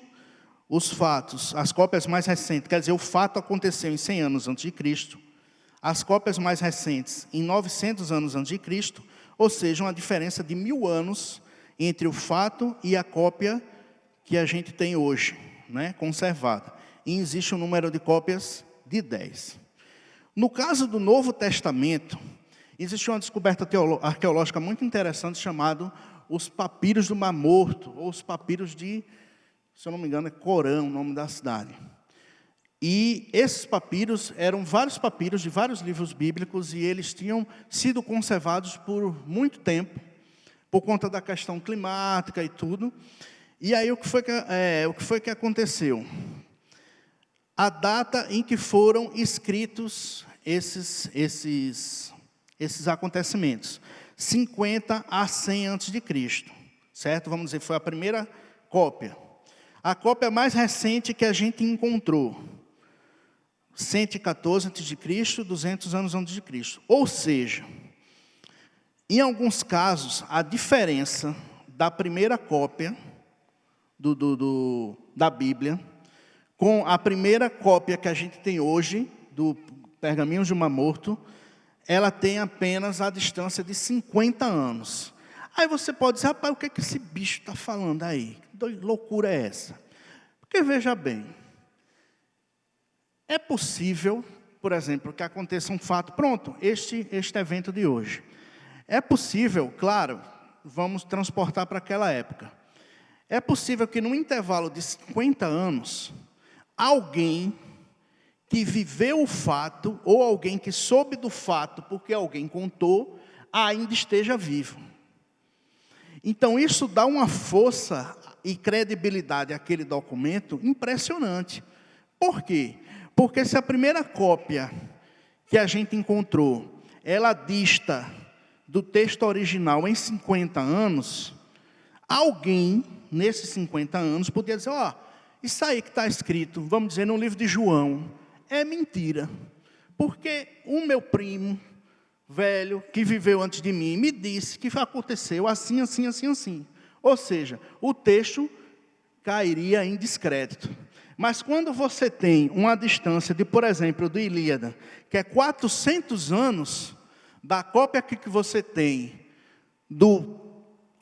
Os fatos, as cópias mais recentes, quer dizer, o fato aconteceu em 100 anos antes de Cristo. As cópias mais recentes, em 900 anos antes de Cristo, ou seja, uma diferença de 1000 anos entre o fato e a cópia que a gente tem hoje, né, conservada. E existe um número de cópias de 10. No caso do Novo Testamento, existe uma descoberta arqueológica muito interessante chamada os papiros do Mar Morto, ou os papiros de, se eu não me engano, é Corã, o nome da cidade. E esses papiros eram vários papiros de vários livros bíblicos, e eles tinham sido conservados por muito tempo, por conta da questão climática e tudo. E aí o que foi que aconteceu? A data em que foram escritos esses acontecimentos, 50 a 100 antes de Cristo, certo? Vamos dizer, foi a primeira cópia. A cópia mais recente que a gente encontrou, 114 a.C., 200 anos antes de Cristo. Ou seja, em alguns casos, a diferença da primeira cópia da Bíblia com a primeira cópia que a gente tem hoje, do Pergaminhos do Mar Morto, ela tem apenas a distância de 50 anos. Aí você pode dizer: rapaz, o que é que esse bicho está falando aí? Que loucura é essa? Porque veja bem, é possível, por exemplo, que aconteça um fato, pronto, este evento de hoje. É possível, claro, vamos transportar para aquela época. É possível que num intervalo de 50 anos, alguém que viveu o fato, ou alguém que soube do fato porque alguém contou, ainda esteja vivo. Então isso dá uma força e credibilidade àquele documento impressionante. Por quê? Porque se a primeira cópia que a gente encontrou, ela dista do texto original em 50 anos, alguém, nesses 50 anos, podia dizer: ó, isso aí que está escrito, vamos dizer, no livro de João, é mentira. Porque o meu primo, velho, que viveu antes de mim, me disse que aconteceu assim, assim, assim, assim. Ou seja, o texto cairia em descrédito. Mas quando você tem uma distância de, por exemplo, do Ilíada, que é 400 anos, da cópia que você tem,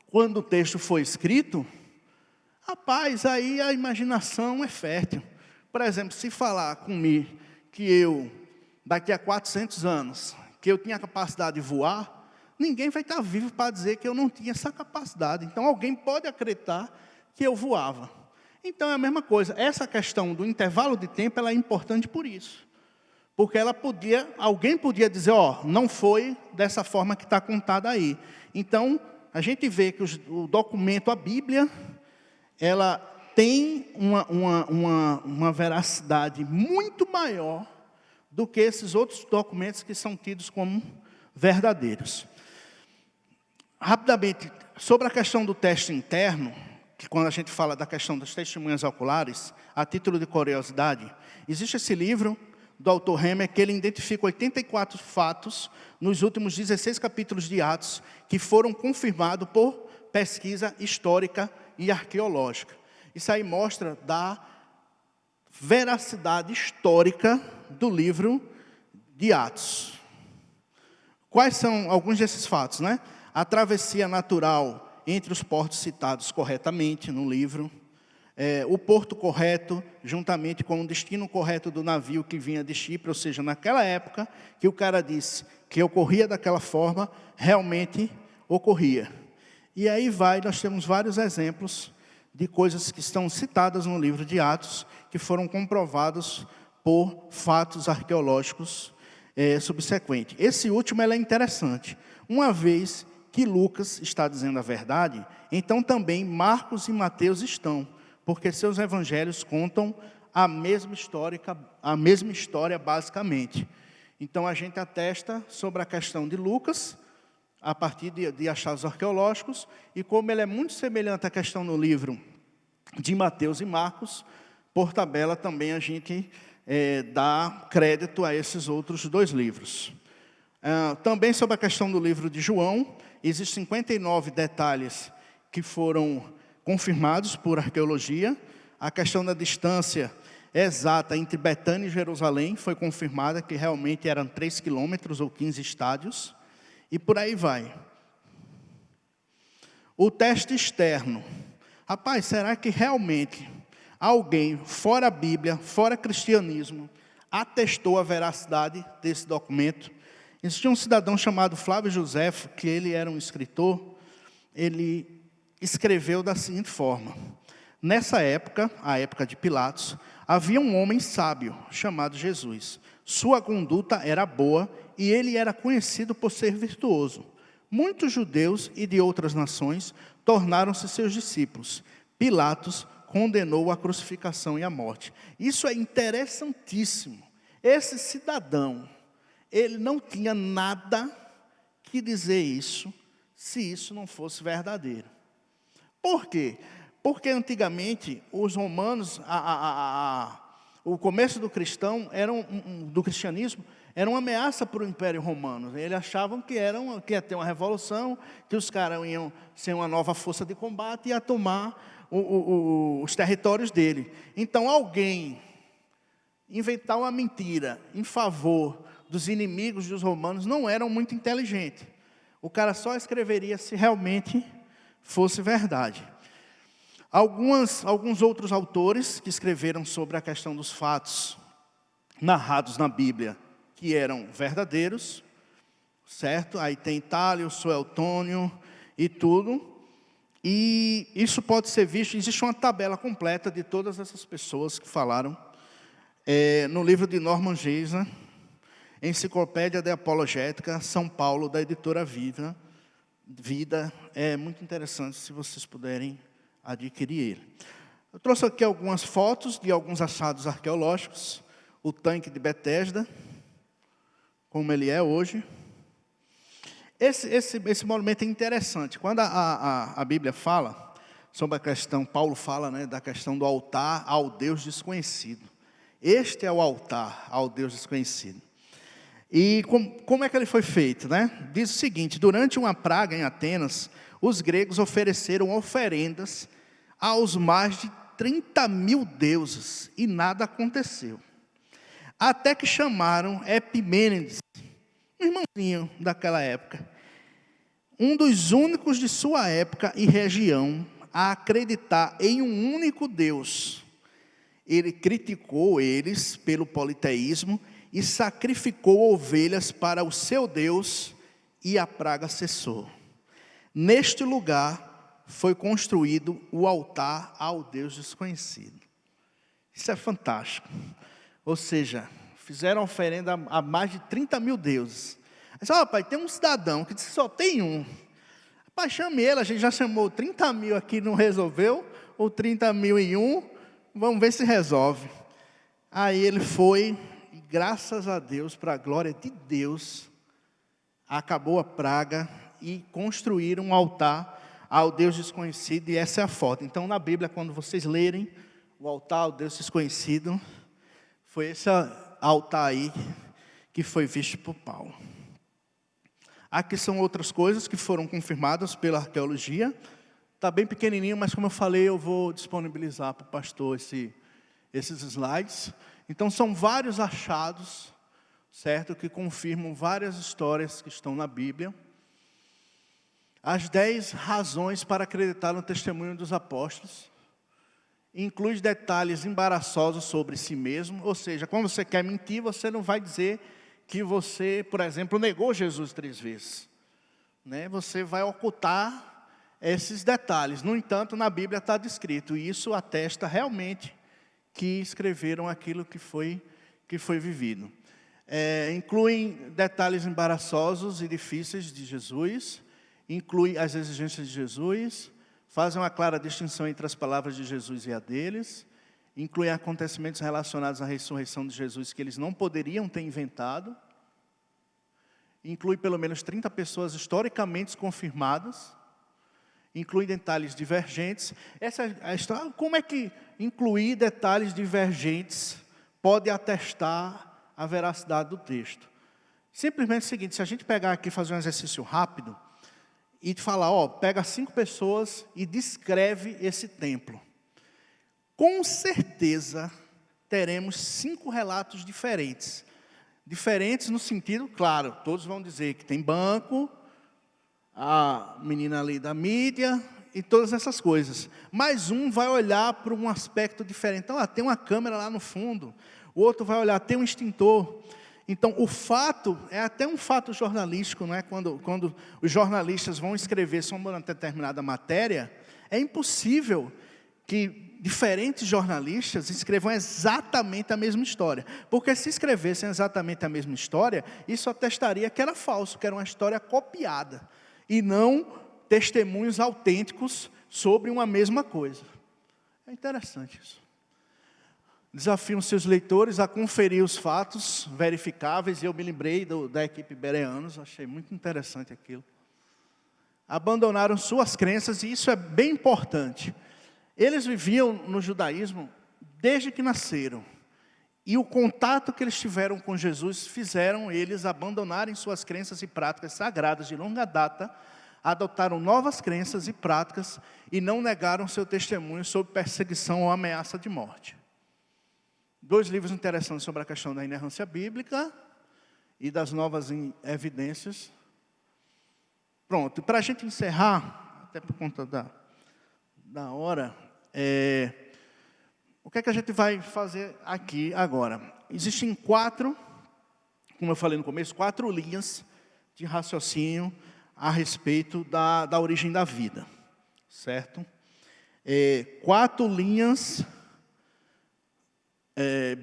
quando o texto foi escrito, rapaz, aí a imaginação é fértil. Por exemplo, se falar comigo que eu, daqui a 400 anos, que eu tinha a capacidade de voar, ninguém vai estar vivo para dizer que eu não tinha essa capacidade. Então alguém pode acreditar que eu voava. Então é a mesma coisa. Essa questão do intervalo de tempo, ela é importante por isso. Porque alguém podia dizer: ó, não foi dessa forma que está contada aí. Então, a gente vê que o documento, a Bíblia, ela tem uma veracidade muito maior do que esses outros documentos que são tidos como verdadeiros. Rapidamente, sobre a questão do teste interno, que quando a gente fala da questão das testemunhas oculares, a título de curiosidade, existe esse livro do autor Hemer, que ele identifica 84 fatos nos últimos 16 capítulos de Atos, que foram confirmados por pesquisa histórica e arqueológica. Isso aí mostra da veracidade histórica do livro de Atos. Quais são alguns desses fatos, né? A travessia natural entre os portos citados corretamente no livro, o porto correto, juntamente com o destino correto do navio que vinha de Chipre, ou seja, naquela época que o cara disse que ocorria daquela forma, realmente ocorria. E aí nós temos vários exemplos de coisas que estão citadas no livro de Atos, que foram comprovados por fatos arqueológicos subsequentes. Esse último é interessante. Uma vez que Lucas está dizendo a verdade, então também Marcos e Mateus estão, porque seus evangelhos contam a mesma história basicamente. Então a gente atesta sobre a questão de Lucas, a partir de achados arqueológicos, e como ele é muito semelhante à questão no livro de Mateus e Marcos, por tabela também a gente dá crédito a esses outros dois livros. Também sobre a questão do livro de João, existem 59 detalhes que foram confirmados por arqueologia. A questão da distância exata entre Betânia e Jerusalém foi confirmada, que realmente eram 3 quilômetros ou 15 estádios. E por aí vai. O teste externo. Rapaz, será que realmente alguém, fora a Bíblia, fora cristianismo, atestou a veracidade desse documento? Existia um cidadão chamado Flávio Josefo, que ele era um escritor. Ele escreveu da seguinte forma: nessa época, a época de Pilatos, havia um homem sábio chamado Jesus. Sua conduta era boa e ele era conhecido por ser virtuoso. Muitos judeus e de outras nações tornaram-se seus discípulos. Pilatos condenou a crucificação e a morte. Isso é interessantíssimo. Esse cidadão, ele não tinha nada que dizer isso, se isso não fosse verdadeiro. Por quê? Porque antigamente os romanos, o começo do cristianismo era uma ameaça para o Império Romano. Eles achavam que ia ter uma revolução, que os caras iam ser uma nova força de combate e ia tomar os territórios dele. Então alguém inventar uma mentira em favor dos inimigos dos romanos não era muito inteligente. O cara só escreveria se realmente fosse verdade. Alguns outros autores que escreveram sobre a questão dos fatos narrados na Bíblia, que eram verdadeiros, certo? Aí tem Itálio, Suetônio e tudo. E isso pode ser visto, existe uma tabela completa de todas essas pessoas que falaram no livro de Norman Geisler, Enciclopédia de Apologética, São Paulo, da editora Vida. É muito interessante se vocês puderem adquirir ele. Eu trouxe aqui algumas fotos de alguns achados arqueológicos. O tanque de Betesda, como ele é hoje. Esse monumento é interessante. Quando a Bíblia fala sobre a questão, Paulo fala, né, da questão do altar ao Deus desconhecido. Este é o altar ao Deus desconhecido. E como é que ele foi feito, né? Diz o seguinte: durante uma praga em Atenas, os gregos ofereceram oferendas aos mais de 30 mil deuses e nada aconteceu. Até que chamaram Epimênides, um irmãozinho daquela época, um dos únicos de sua época e região a acreditar em um único Deus. Ele criticou eles pelo politeísmo e sacrificou ovelhas para o seu Deus, e a praga cessou. Neste lugar foi construído o altar ao Deus desconhecido. Isso é fantástico. Ou seja, fizeram oferenda a mais de 30 mil deuses. Aí disse: pai, tem um cidadão que disse que só tem um. Pai, chame ele, a gente já chamou 30 mil aqui, não resolveu, ou 30 mil em um, vamos ver se resolve. Aí ele foi, e graças a Deus, para a glória de Deus, acabou a praga e construir um altar ao Deus desconhecido, e essa é a foto. Então, na Bíblia, quando vocês lerem o altar ao Deus desconhecido, foi esse altar aí que foi visto por Paulo. Aqui são outras coisas que foram confirmadas pela arqueologia. Está bem pequenininho, mas como eu falei, eu vou disponibilizar para o pastor esses slides. Então, são vários achados, certo, que confirmam várias histórias que estão na Bíblia. As 10 razões para acreditar no testemunho dos apóstolos. Inclui detalhes embaraçosos sobre si mesmo, ou seja, quando você quer mentir, você não vai dizer que você, por exemplo, negou Jesus 3 vezes. Né? Você vai ocultar esses detalhes. No entanto, na Bíblia está descrito, e isso atesta realmente que escreveram aquilo que foi vivido. Incluem detalhes embaraçosos e difíceis de Jesus, inclui as exigências de Jesus, fazem uma clara distinção entre as palavras de Jesus e a deles, incluem acontecimentos relacionados à ressurreição de Jesus que eles não poderiam ter inventado, inclui pelo menos 30 pessoas historicamente confirmadas, inclui detalhes divergentes. Essa é a história. Como é que incluir detalhes divergentes pode atestar a veracidade do texto? Simplesmente o seguinte, se a gente pegar aqui e fazer um exercício rápido, e falar, pega 5 pessoas e descreve esse templo. Com certeza, teremos 5 relatos diferentes. Diferentes no sentido, claro, todos vão dizer que tem banco, a menina ali da mídia e todas essas coisas. Mas um vai olhar para um aspecto diferente. Então, tem uma câmera lá no fundo. O outro vai olhar, tem um extintor. Então, o fato, é até um fato jornalístico, não é? Quando os jornalistas vão escrever sobre uma determinada matéria, é impossível que diferentes jornalistas escrevam exatamente a mesma história. Porque se escrevessem exatamente a mesma história, isso atestaria que era falso, que era uma história copiada, e não testemunhos autênticos sobre uma mesma coisa. É interessante isso. Desafiam seus leitores a conferir os fatos verificáveis, e eu me lembrei da equipe Bereanos, achei muito interessante aquilo. Abandonaram suas crenças, e isso é bem importante. Eles viviam no judaísmo desde que nasceram, e o contato que eles tiveram com Jesus fizeram eles abandonarem suas crenças e práticas sagradas de longa data, adotaram novas crenças e práticas, e não negaram seu testemunho sob perseguição ou ameaça de morte. 2 livros interessantes sobre a questão da inerrância bíblica e das novas evidências. Pronto, para a gente encerrar, até por conta da hora, o que é que a gente vai fazer aqui agora? Existem 4, como eu falei no começo, 4 linhas de raciocínio a respeito da origem da vida, certo? 4 linhas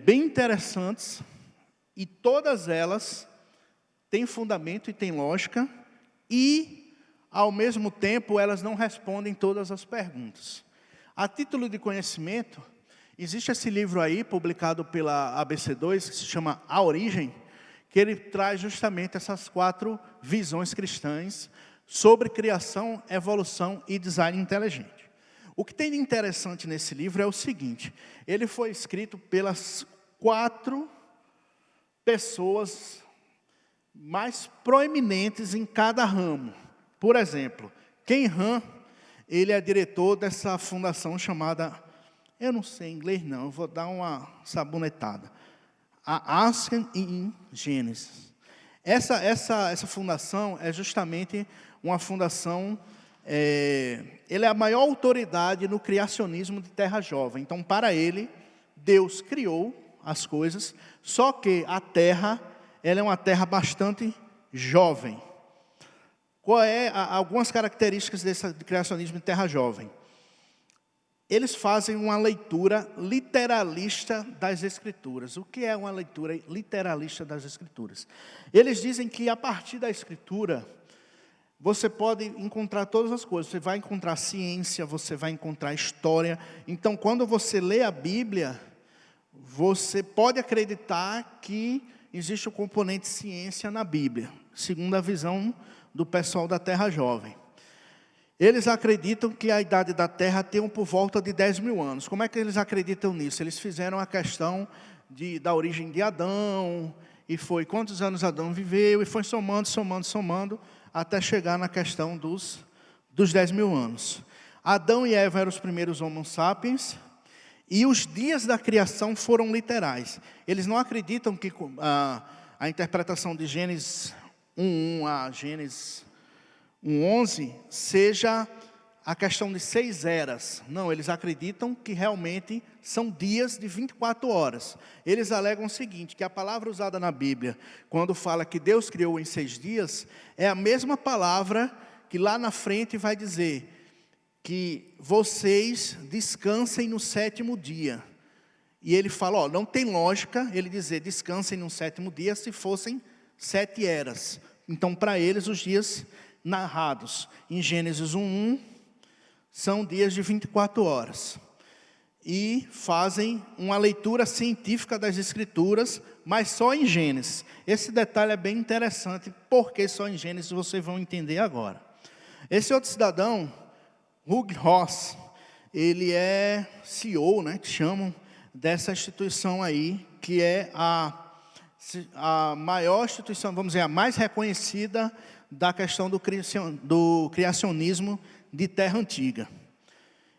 bem interessantes, e todas elas têm fundamento e têm lógica, e, ao mesmo tempo, elas não respondem todas as perguntas. A título de conhecimento, existe esse livro aí, publicado pela ABC2, que se chama A Origem, que ele traz justamente essas 4 visões cristãs sobre criação, evolução e design inteligente. O que tem de interessante nesse livro é o seguinte: ele foi escrito pelas 4 pessoas mais proeminentes em cada ramo. Por exemplo, Ken Ham, ele é diretor dessa fundação chamada, eu não sei inglês não, eu vou dar uma sabonetada, a Asken in Genesis. Essa fundação é justamente uma fundação, ele é a maior autoridade no criacionismo de terra jovem. Então, para ele, Deus criou as coisas, só que a terra, ela é uma terra bastante jovem. Qual é algumas características desse criacionismo de terra jovem? Eles fazem uma leitura literalista das Escrituras. O que é uma leitura literalista das Escrituras? Eles dizem que a partir da Escritura, você pode encontrar todas as coisas. Você vai encontrar ciência, você vai encontrar história. Então, quando você lê a Bíblia, você pode acreditar que existe o componente ciência na Bíblia, segundo a visão do pessoal da Terra Jovem. Eles acreditam que a idade da Terra tem por volta de 10 mil anos. Como é que eles acreditam nisso? Eles fizeram a questão da origem de Adão, e foi quantos anos Adão viveu, e foi somando, até chegar na questão dos 10 mil anos. Adão e Eva eram os primeiros Homo sapiens, e os dias da criação foram literais. Eles não acreditam que a interpretação de Gênesis 1:1 a Gênesis 1:11 seja a questão de 6 eras. Não, eles acreditam que realmente são dias de 24 horas. Eles alegam o seguinte, que a palavra usada na Bíblia, quando fala que Deus criou em 6 dias, é a mesma palavra que lá na frente vai dizer que vocês descansem no 7º dia. E ele fala, não tem lógica ele dizer descansem no 7º dia se fossem 7 eras. Então, para eles, os dias narrados em Gênesis 1:1 são dias de 24 horas. E fazem uma leitura científica das Escrituras, mas só em Gênesis. Esse detalhe é bem interessante, porque só em Gênesis vocês vão entender agora. Esse outro cidadão, Hugh Ross, ele é CEO, que chamam dessa instituição aí, que é a maior instituição, vamos dizer, a mais reconhecida da questão do criacionismo de Terra Antiga.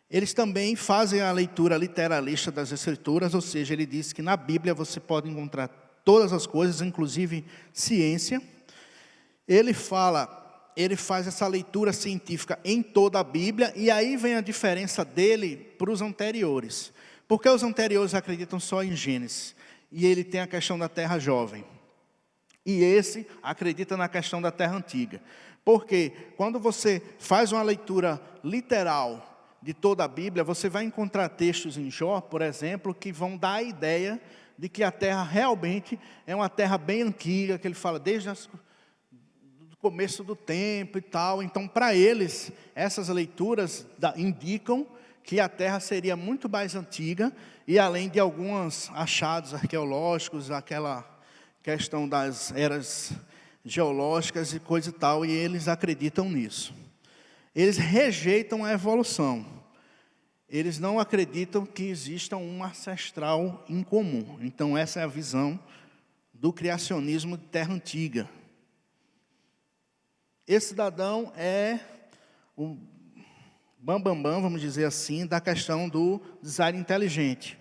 Eles também fazem a leitura literalista das Escrituras, ou seja, ele diz que na Bíblia você pode encontrar todas as coisas, inclusive ciência. Ele faz essa leitura científica em toda a Bíblia, e aí vem a diferença dele para os anteriores. Porque os anteriores acreditam só em Gênesis, e ele tem a questão da Terra Jovem. E esse acredita na questão da Terra Antiga. Porque quando você faz uma leitura literal de toda a Bíblia, você vai encontrar textos em Jó, por exemplo, que vão dar a ideia de que a Terra realmente é uma Terra bem antiga, que ele fala desde o começo do tempo e tal. Então, para eles, essas leituras indicam que a Terra seria muito mais antiga, e além de alguns achados arqueológicos, aquela questão das eras geológicas e coisa e tal, e eles acreditam nisso. Eles rejeitam a evolução. Eles não acreditam que exista um ancestral em comum. Então, essa é a visão do criacionismo de Terra Antiga. Esse cidadão é o bambambam, vamos dizer assim, da questão do design inteligente.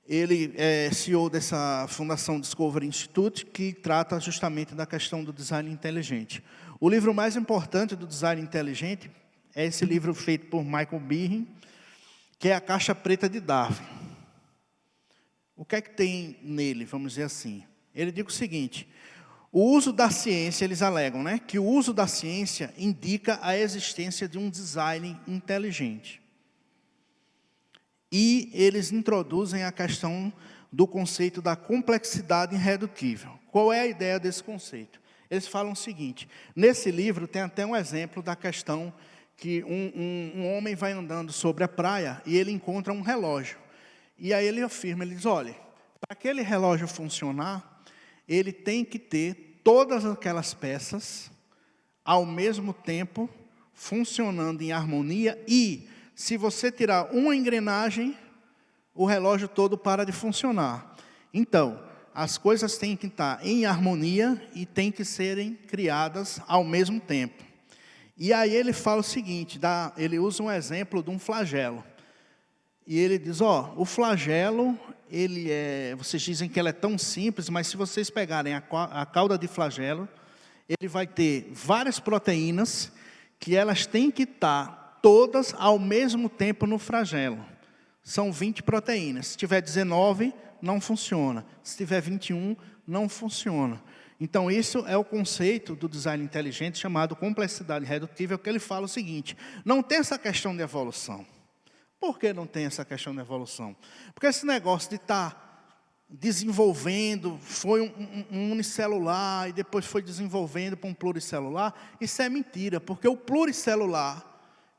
Ele é CEO dessa Fundação Discovery Institute, que trata justamente da questão do design inteligente. O livro mais importante do design inteligente é esse livro feito por Michael Behe, que é a Caixa Preta de Darwin. O que é que tem nele, vamos dizer assim? Ele diz o seguinte: o uso da ciência, eles alegam, que o uso da ciência indica a existência de um design inteligente. E eles introduzem a questão do conceito da complexidade irredutível. Qual é a ideia desse conceito? Eles falam o seguinte: nesse livro tem até um exemplo da questão que um homem vai andando sobre a praia e ele encontra um relógio. E aí ele afirma, ele diz, olha, para aquele relógio funcionar, ele tem que ter todas aquelas peças ao mesmo tempo funcionando em harmonia, e se você tirar uma engrenagem, o relógio todo para de funcionar. Então, as coisas têm que estar em harmonia e têm que serem criadas ao mesmo tempo. E aí ele fala o seguinte, ele usa um exemplo de um flagelo. E ele diz, o flagelo, vocês dizem que ele é tão simples, mas se vocês pegarem a cauda de flagelo, ele vai ter várias proteínas que elas têm que estar todas ao mesmo tempo no flagelo. São 20 proteínas. Se tiver 19, não funciona. Se tiver 21, não funciona. Então, isso é o conceito do design inteligente chamado complexidade irredutível, que ele fala o seguinte: não tem essa questão de evolução. Por que não tem essa questão de evolução? Porque esse negócio de estar desenvolvendo, foi um unicelular e depois foi desenvolvendo para um pluricelular, isso é mentira, porque o pluricelular,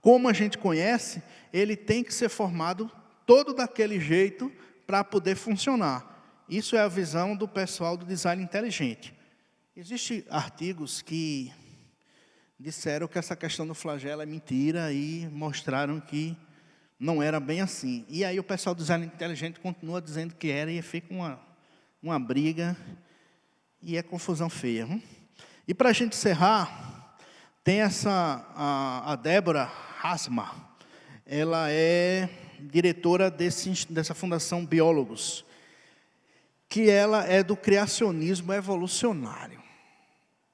como a gente conhece, ele tem que ser formado todo daquele jeito para poder funcionar. Isso é a visão do pessoal do design inteligente. Existem artigos que disseram que essa questão do flagelo é mentira e mostraram que não era bem assim. E aí o pessoal do design inteligente continua dizendo que era e fica uma briga e é confusão feia. E para a gente encerrar, tem a Débora Hasma. Ela é diretora dessa Fundação Biólogos, que ela é do criacionismo evolucionário.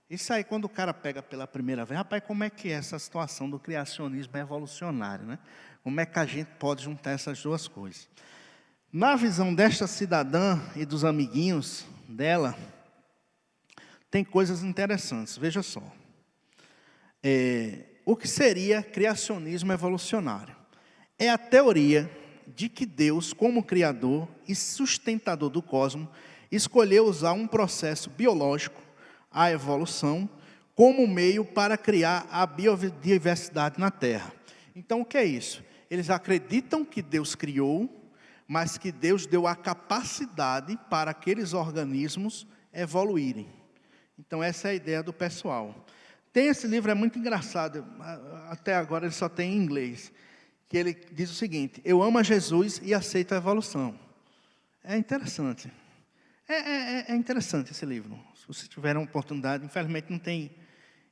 Isso aí, quando o cara pega pela primeira vez, rapaz, como é que é essa situação do criacionismo evolucionário, né? Como é que a gente pode juntar essas duas coisas? Na visão desta cidadã e dos amiguinhos dela, tem coisas interessantes, veja só. O que seria criacionismo evolucionário? É a teoria de que Deus, como criador e sustentador do cosmos, escolheu usar um processo biológico, a evolução, como meio para criar a biodiversidade na Terra. Então, o que é isso? Eles acreditam que Deus criou, mas que Deus deu a capacidade para aqueles organismos evoluírem. Então, essa é a ideia do pessoal. Tem esse livro, é muito engraçado, até agora ele só tem em inglês, que ele diz o seguinte: eu amo a Jesus e aceito a evolução. É interessante. É interessante esse livro. Se vocês tiverem uma oportunidade, infelizmente não tem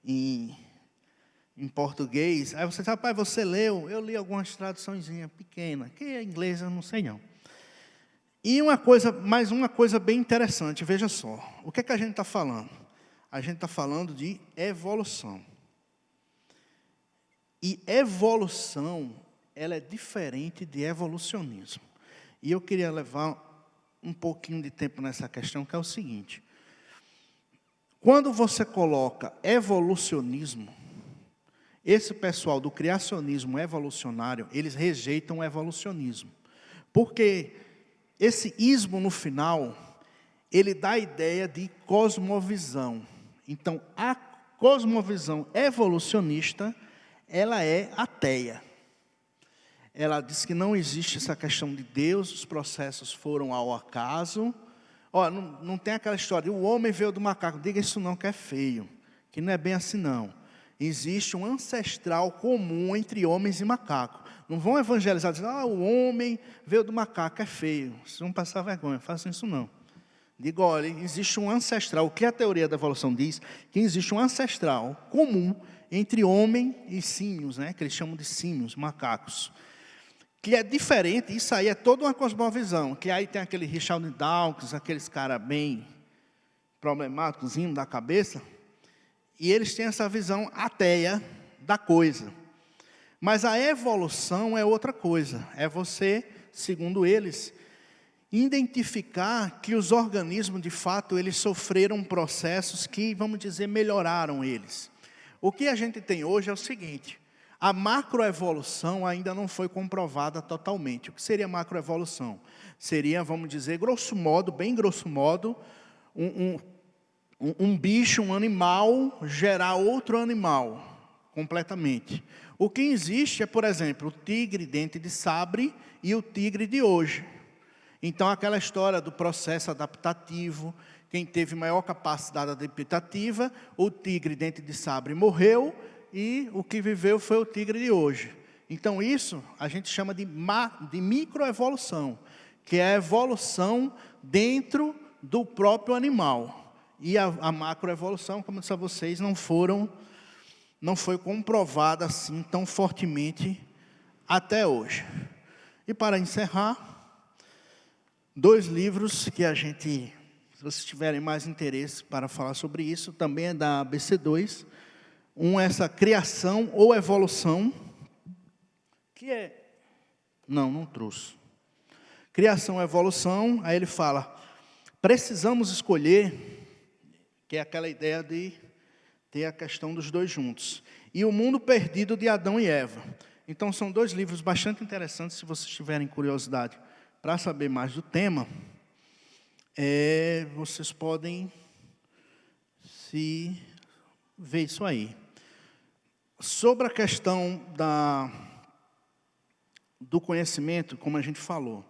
em português. Aí você diz, rapaz, você leu? Eu li algumas traduçõezinhas pequenas, que é inglês, eu não sei não. E mais uma coisa bem interessante, veja só. O que é que a gente está falando? A gente está falando de evolução. E evolução, ela é diferente de evolucionismo. E eu queria levar um pouquinho de tempo nessa questão, que é o seguinte. Quando você coloca evolucionismo, esse pessoal do criacionismo evolucionário, eles rejeitam o evolucionismo. Porque esse ismo no final, ele dá a ideia de cosmovisão. Então, a cosmovisão evolucionista, ela é ateia. Ela diz que não existe essa questão de Deus, os processos foram ao acaso. Não tem aquela história, o homem veio do macaco. Diga isso não, que é feio, que não é bem assim não. Existe um ancestral comum entre homens e macacos. Não vão evangelizar dizendo, o homem veio do macaco, é feio. Vocês vão passar vergonha, façam isso não. Digo, olha, existe um ancestral, o que a teoria da evolução diz? Que existe um ancestral comum entre homem e símios, né? Que eles chamam de símios, macacos. Que é diferente, isso aí é toda uma cosmovisão, que aí tem aquele Richard Dawkins, aqueles caras bem problemáticos da cabeça, e eles têm essa visão ateia da coisa. Mas a evolução é outra coisa, é você, segundo eles, identificar que os organismos, de fato, eles sofreram processos que, vamos dizer, melhoraram eles. O que a gente tem hoje é o seguinte: a macroevolução ainda não foi comprovada totalmente. O que seria macroevolução? Seria, vamos dizer, grosso modo, bem grosso modo, um bicho, um animal, gerar outro animal, completamente. O que existe é, por exemplo, o tigre dente de sabre e o tigre de hoje. Então, aquela história do processo adaptativo, quem teve maior capacidade adaptativa, o tigre dente de sabre morreu, e o que viveu foi o tigre de hoje. Então, isso a gente chama de microevolução, que é a evolução dentro do próprio animal. E a macroevolução, como eu disse a vocês, não foi comprovada assim tão fortemente até hoje. E para encerrar, 2 livros que a gente, se vocês tiverem mais interesse para falar sobre isso, também é da ABC2. Essa criação ou evolução, que é... Não trouxe. Criação ou evolução, aí ele fala, precisamos escolher, que é aquela ideia de ter a questão dos dois juntos. E o mundo perdido de Adão e Eva. Então, são 2 livros bastante interessantes, se vocês tiverem curiosidade para saber mais do tema, vocês podem se ver isso aí. Sobre a questão do conhecimento, como a gente falou,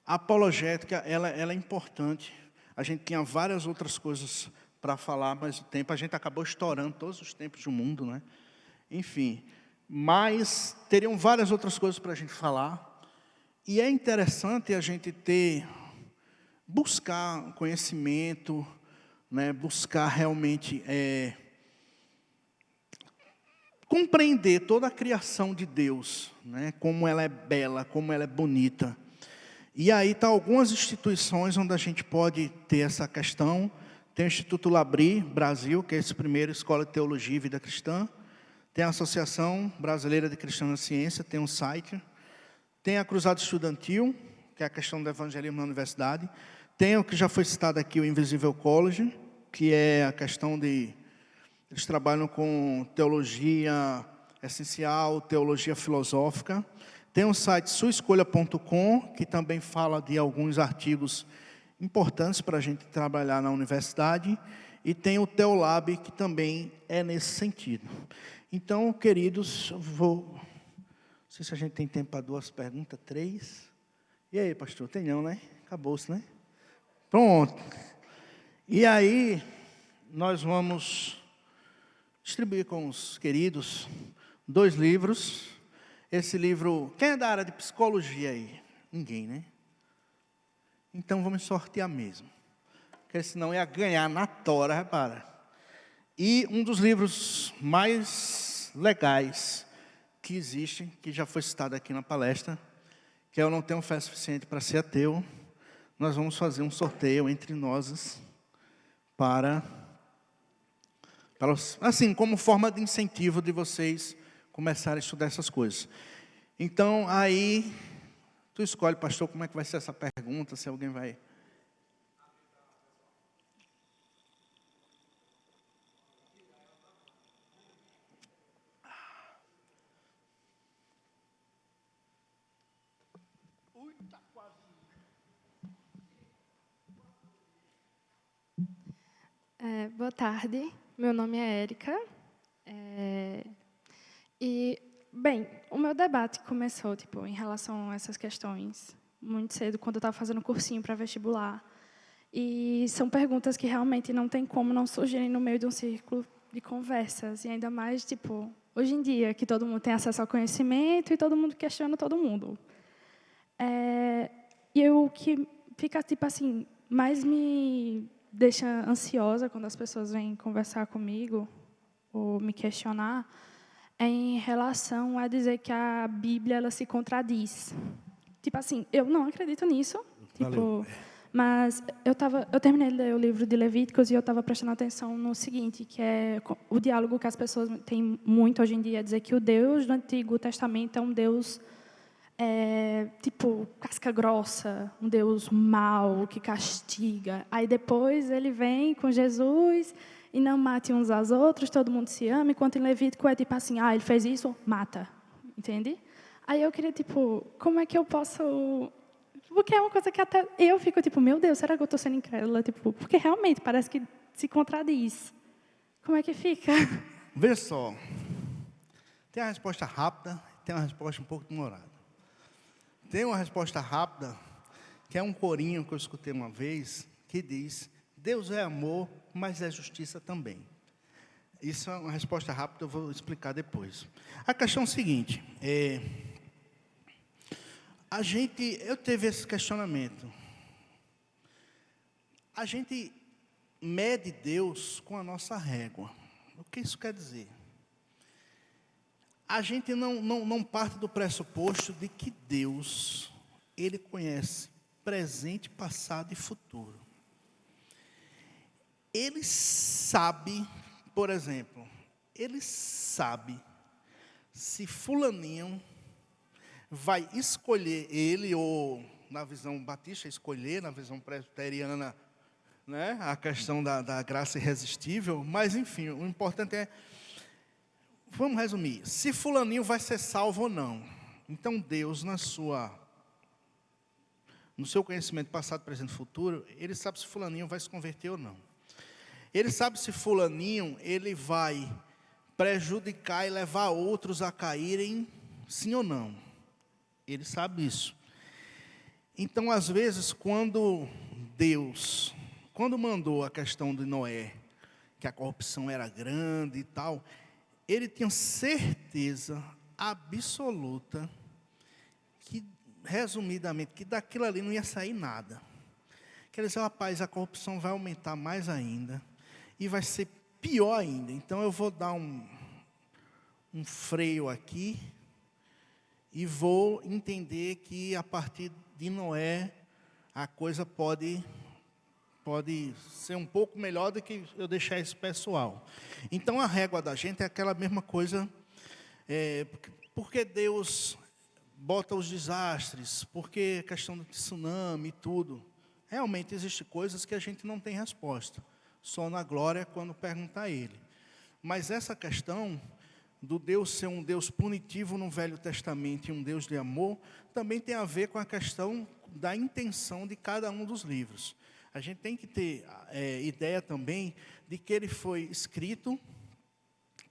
a apologética ela é importante. A gente tinha várias outras coisas para falar, mas o tempo, a gente acabou estourando todos os tempos do mundo, né? Enfim, mas teriam várias outras coisas para a gente falar. E é interessante a gente buscar conhecimento, né? Buscar realmente compreender toda a criação de Deus, né? Como ela é bela, como ela é bonita. E aí tá algumas instituições onde a gente pode ter essa questão. Tem o Instituto Labri Brasil, que é esse primeiro Escola de Teologia e Vida Cristã. Tem a Associação Brasileira de Cristã na Ciência, tem um site. Tem a Cruzada Estudantil, que é a questão do evangelismo na universidade. Tem o que já foi citado aqui, o Invisible College, que é a questão de... Eles trabalham com teologia essencial, teologia filosófica. Tem o site suaescolha.com, que também fala de alguns artigos importantes para a gente trabalhar na universidade. E tem o Teolab, que também é nesse sentido. Então, queridos, não sei se a gente tem tempo para 2 perguntas, 3. E aí, pastor? Tem não, né? Acabou-se, né? Pronto. E aí, nós vamos distribuir com os queridos 2 livros. Esse livro, quem é da área de psicologia aí? Ninguém, né? Então vamos sortear mesmo. Porque senão ia ganhar na tora, repara. E um dos livros mais legais que existem, que já foi citado aqui na palestra, que é Eu Não Tenho Fé Suficiente para Ser Ateu. Nós vamos fazer um sorteio entre nós para assim, como forma de incentivo de vocês começarem a estudar essas coisas. Então, aí, tu escolhe, pastor, como é que vai ser essa pergunta, se alguém vai... Boa tarde, meu nome é Érica. Bem, o meu debate começou, em relação a essas questões, muito cedo, quando eu estava fazendo cursinho para vestibular. E são perguntas que realmente não tem como não surgirem no meio de um círculo de conversas. E ainda mais, hoje em dia, que todo mundo tem acesso ao conhecimento e todo mundo questiona todo mundo. E o que fica, mais me deixa ansiosa quando as pessoas vêm conversar comigo ou me questionar é em relação a dizer que a Bíblia ela se contradiz. Eu não acredito nisso. Mas eu terminei de ler o livro de Levíticos e eu estava prestando atenção no seguinte, que é o diálogo que as pessoas têm muito hoje em dia, dizer que o Deus do Antigo Testamento é um Deus casca grossa, um Deus mau, que castiga. Aí depois ele vem com Jesus e não mate uns aos outros, todo mundo se ama, enquanto em Levítico é ele fez isso, mata. Entende? Aí eu queria, como é que eu posso... Porque é uma coisa que até eu fico, meu Deus, será que eu estou sendo incrédula? Porque realmente parece que se contradiz. Como é que fica? Vê só. Tem uma resposta rápida, tem uma resposta um pouco demorada. Tem uma resposta rápida, que é um corinho que eu escutei uma vez, que diz, Deus é amor, mas é justiça também. Isso é uma resposta rápida, eu vou explicar depois. A questão é o seguinte, eu tive esse questionamento. A gente mede Deus com a nossa régua. O que isso quer dizer? A gente não parte do pressuposto de que Deus, Ele conhece presente, passado e futuro. Ele sabe, por exemplo, Ele sabe se fulaninho vai escolher ele, ou na visão batista, escolher, na visão presbiteriana, né, a questão da graça irresistível, mas enfim, o importante é, vamos resumir, se fulaninho vai ser salvo ou não. Então Deus, no seu conhecimento passado, presente e futuro, Ele sabe se fulaninho vai se converter ou não. Ele sabe se fulaninho, ele vai prejudicar e levar outros a caírem, sim ou não. Ele sabe isso. Então, às vezes, quando Deus, mandou a questão de Noé que a corrupção era grande e tal, ele tinha certeza absoluta que, resumidamente, que daquilo ali não ia sair nada. Quer dizer, rapaz, a corrupção vai aumentar mais ainda e vai ser pior ainda. Então eu vou dar um freio aqui e vou entender que a partir de Noé a coisa pode ser um pouco melhor do que eu deixar esse pessoal. Então a régua da gente é aquela mesma coisa, porque Deus bota os desastres, porque a questão do tsunami e tudo. Realmente existem coisas que a gente não tem resposta, só na glória quando perguntar a Ele. Mas essa questão do Deus ser um Deus punitivo no Velho Testamento e um Deus de amor, também tem a ver com a questão da intenção de cada um dos livros. A gente tem que ter ideia também de que ele foi escrito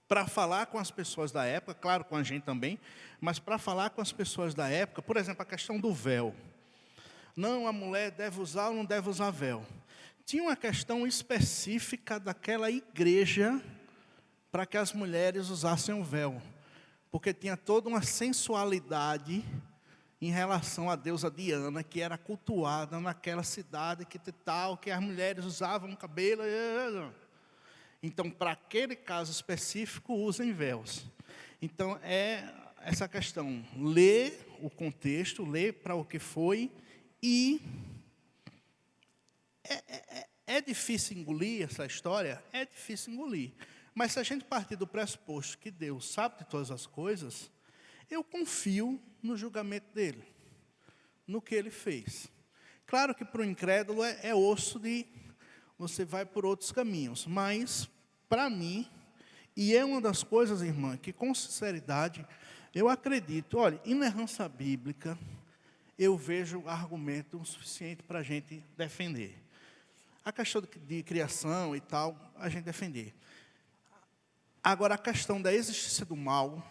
para falar com as pessoas da época, claro, com a gente também, mas para falar com as pessoas da época, por exemplo, a questão do véu. Não, a mulher deve usar ou não deve usar véu. Tinha uma questão específica daquela igreja para que as mulheres usassem o véu, porque tinha toda uma sensualidade em relação à deusa Diana, que era cultuada naquela cidade, que as mulheres usavam cabelo. Então, para aquele caso específico, usem véus. Então, é essa questão, ler o contexto, ler para o que foi, e é difícil engolir essa história? É difícil engolir. Mas se a gente partir do pressuposto que Deus sabe de todas as coisas, eu confio no julgamento dele, no que ele fez. Claro que para o incrédulo é osso de você vai por outros caminhos, mas para mim, e é uma das coisas, irmã, que com sinceridade eu acredito, olha, inerrância bíblica, eu vejo argumento suficiente para a gente defender. A questão de criação e tal, a gente defender. Agora, a questão da existência do mal,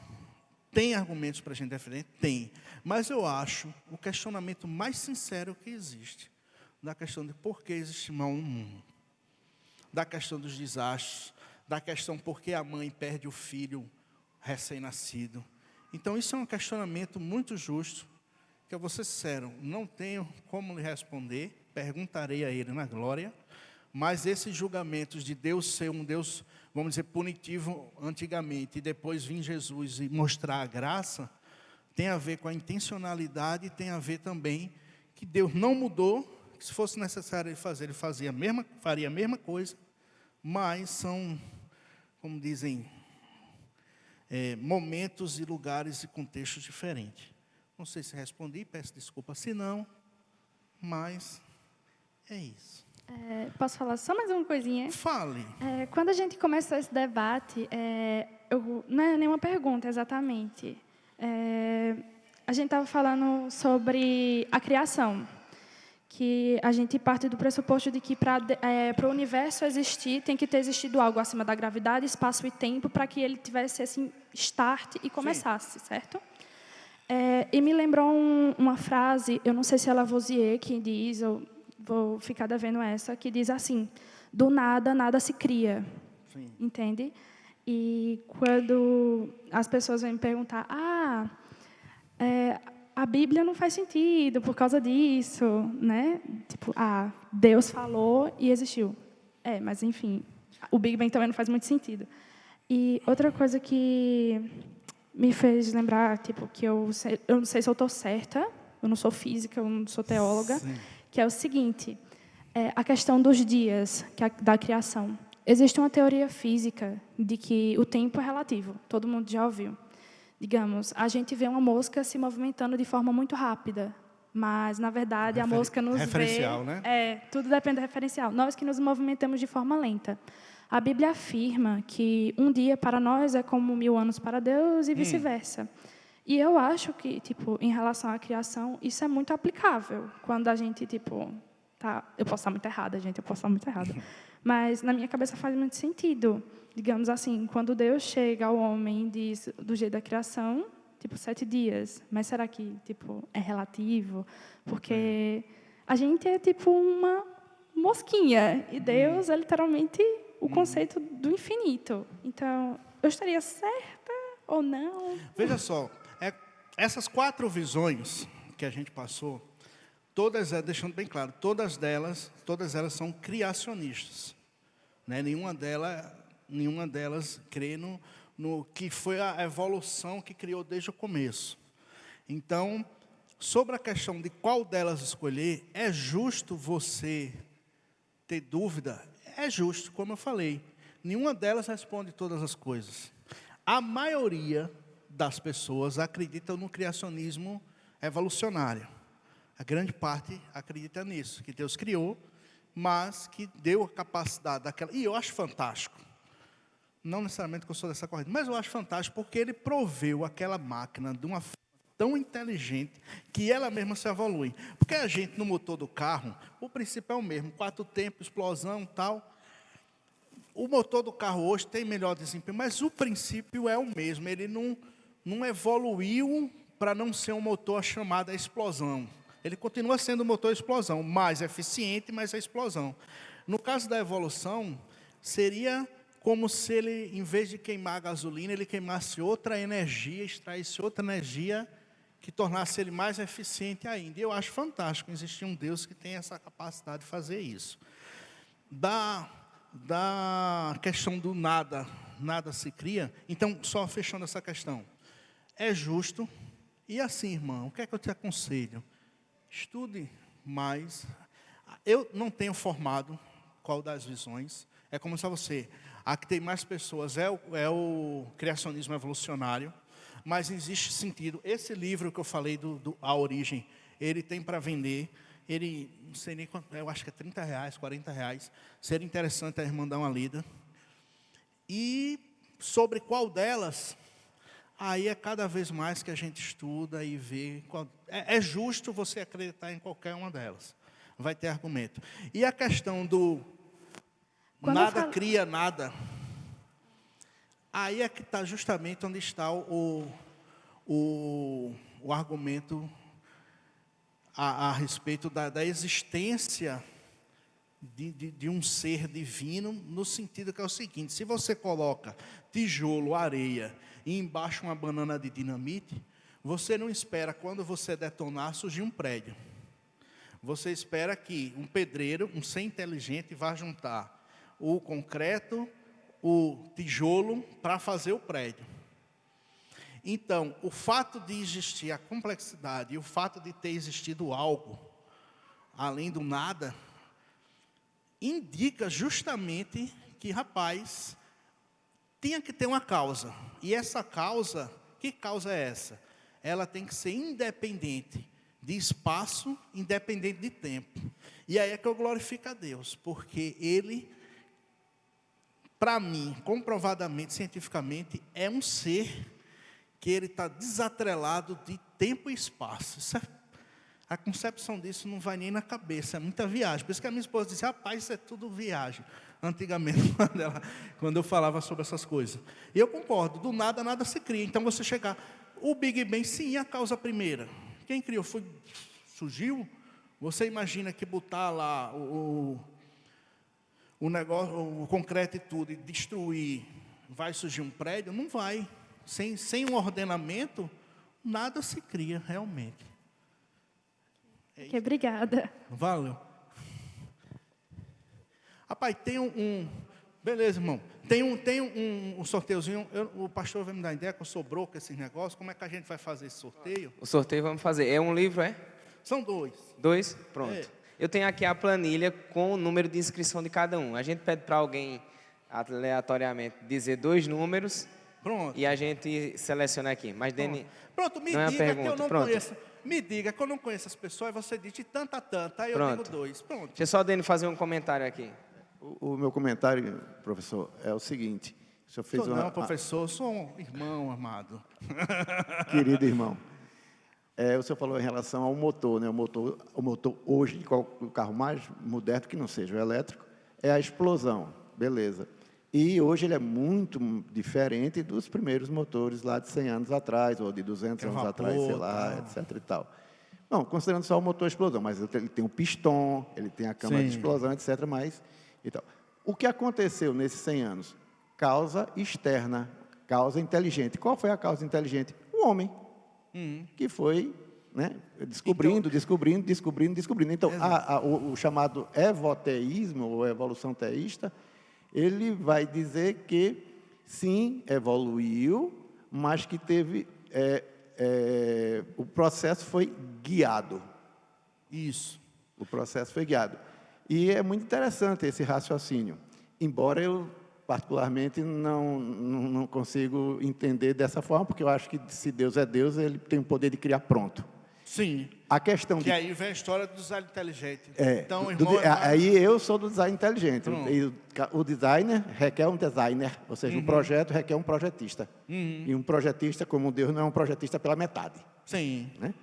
tem argumentos para a gente defender? Tem. Mas eu acho o questionamento mais sincero que existe, da questão de por que existe mal no mundo, da questão dos desastres, da questão por que a mãe perde o filho recém-nascido. Então, isso é um questionamento muito justo, que eu vou ser sincero, não tenho como lhe responder, perguntarei a ele na glória, mas esses julgamentos de Deus ser um Deus, vamos dizer, punitivo antigamente, e depois vir Jesus e mostrar a graça, tem a ver com a intencionalidade, e tem a ver também que Deus não mudou, que se fosse necessário ele fazer, ele faria a mesma coisa, mas são, como dizem, momentos e lugares e contextos diferentes. Não sei se respondi, peço desculpa se não, mas é isso. Posso falar só mais uma coisinha? Fale. Quando a gente começou esse debate, não é nenhuma pergunta exatamente. A gente estava falando sobre a criação, que a gente parte do pressuposto de que para o universo existir, tem que ter existido algo acima da gravidade, espaço e tempo, para que ele tivesse assim, start e começasse, certo? E me lembrou uma frase, eu não sei se é Lavoisier que diz, eu vou ficar devendo essa, que diz assim, do nada, nada se cria. Sim. Entende? E quando as pessoas vêm me perguntar, a Bíblia não faz sentido por causa disso, né? Tipo, Deus falou e existiu. Mas enfim, o Big Bang também não faz muito sentido. E outra coisa que me fez lembrar, tipo, que eu não sei se eu estou certa, eu não sou física, eu não sou teóloga, sim, que é o seguinte, a questão dos dias da criação. Existe uma teoria física de que o tempo é relativo, todo mundo já ouviu. Digamos, a gente vê uma mosca se movimentando de forma muito rápida, mas, na verdade, a mosca nos referencial, vê... né? Tudo depende do referencial. Nós que nos movimentamos de forma lenta. A Bíblia afirma que um dia para nós é como 1000 anos para Deus e vice-versa. E eu acho que, tipo, em relação à criação, isso é muito aplicável. Quando a gente, tipo... eu posso estar muito errada, gente, mas, na minha cabeça, faz muito sentido. Digamos assim, quando Deus chega ao homem e diz, do jeito da criação, tipo, 7 dias. Mas será que, tipo, é relativo? Porque a gente é, tipo, uma mosquinha. E Deus é, literalmente, o conceito do infinito. Então, eu estaria certa ou não? Veja só, essas 4 visões que a gente passou, todas, deixando bem claro, todas elas são criacionistas. Né? Nenhuma delas crê no que foi a evolução que criou desde o começo. Então, sobre a questão de qual delas escolher, é justo você ter dúvida? É justo, como eu falei. Nenhuma delas responde todas as coisas. A maioria das pessoas acreditam no criacionismo evolucionário. A grande parte acredita nisso, que Deus criou, mas que deu a capacidade daquela... E eu acho fantástico. Não necessariamente que eu sou dessa corrente, mas eu acho fantástico porque ele proveu aquela máquina de uma forma tão inteligente que ela mesma se evolui. Porque a gente, no motor do carro, o princípio é o mesmo, 4 tempos, explosão e tal. O motor do carro hoje tem melhor desempenho, mas o princípio é o mesmo. Ele não evoluiu para não ser um motor chamado explosão. Ele continua sendo um motor explosão, mais eficiente, mas é explosão. No caso da evolução, seria como se ele, em vez de queimar a gasolina, ele queimasse outra energia, extraísse outra energia que tornasse ele mais eficiente ainda. E eu acho fantástico existir um Deus que tem essa capacidade de fazer isso. Da questão do nada se cria. Então, só fechando essa questão. É justo. E assim, irmão, o que é que eu te aconselho? Estude mais. Eu não tenho formado qual das visões. É como se você... A que tem mais pessoas é o criacionismo evolucionário. Mas existe sentido. Esse livro que eu falei, A Origem, ele tem para vender. Ele, não sei nem quanto, eu acho que é R$30, R$40. Seria interessante a irmã dar uma lida. E sobre qual delas, aí é cada vez mais que a gente estuda e vê. É justo você acreditar em qualquer uma delas. Vai ter argumento. E a questão do nada cria nada, aí é que está justamente onde está o argumento a respeito da existência de um ser divino, no sentido que é o seguinte: se você coloca tijolo, areia e embaixo uma banana de dinamite, você não espera, quando você detonar, surgir um prédio. Você espera que um pedreiro, um ser inteligente, vá juntar o concreto, o tijolo, para fazer o prédio. Então, o fato de existir a complexidade e o fato de ter existido algo, além do nada, indica justamente que, rapaz, tinha que ter uma causa. E essa causa, que causa é essa? Ela tem que ser independente de espaço, independente de tempo. E aí é que eu glorifico a Deus, porque Ele, para mim, comprovadamente, cientificamente, é um ser que ele está desatrelado de tempo e espaço. A concepção disso não vai nem na cabeça, é muita viagem. Por isso que a minha esposa disse: rapaz, isso é tudo viagem. Antigamente, quando eu falava sobre essas coisas. E eu concordo, do nada, nada se cria. Então, você chegar, o Big Bang, sim, a causa primeira. Quem criou? Surgiu? Você imagina que botar lá o negócio, o concreto e tudo, e destruir, vai surgir um prédio? Não vai. Sem um ordenamento, nada se cria realmente. Obrigada. Valeu. Rapaz, tem beleza, irmão. Tem um sorteiozinho. O pastor vai me dar ideia que eu sou broco esses negócios. Como é que a gente vai fazer esse sorteio? O sorteio vamos fazer. É um livro, é? São 2. 2? Pronto. Eu tenho aqui a planilha com o número de inscrição de cada um. A gente pede para alguém, aleatoriamente, dizer 2 números. Pronto. E a gente seleciona aqui. Mas, Deni, pronto, me diga que eu não conheço. Me diga que eu não conheço as pessoas, você diz de tanta. Aí eu digo 2. Pronto. Deixa só o Deni fazer um comentário aqui. O meu comentário, professor, é o seguinte. O senhor fez Não, professor, sou um irmão amado. Querido irmão. O senhor falou em relação ao motor, né? O motor hoje, de o carro mais moderno que não seja o elétrico, é a explosão. Beleza. E hoje ele é muito diferente dos primeiros motores lá de 100 anos atrás, ou de 200 anos atrás, sei lá, etc. e tal. Não, considerando só o motor explosão, mas ele tem o pistão, ele tem a câmara de explosão, etc. Mas, e tal. O que aconteceu nesses 100 anos? Causa externa, causa inteligente. Qual foi a causa inteligente? O homem, que foi, né, descobrindo. Então, o chamado evoteísmo, ou evolução teísta, ele vai dizer que, sim, evoluiu, mas que teve... o processo foi guiado. Isso. O processo foi guiado. E é muito interessante esse raciocínio, embora eu, particularmente, não consigo entender dessa forma, porque eu acho que, se Deus é Deus, Ele tem o poder de criar pronto. Sim. A questão que aí vem a história do design inteligente. Então, aí eu sou do design inteligente. O designer requer um designer, ou seja, um projeto requer um projetista. E um projetista, como Deus, não é um projetista pela metade. Sim. Né?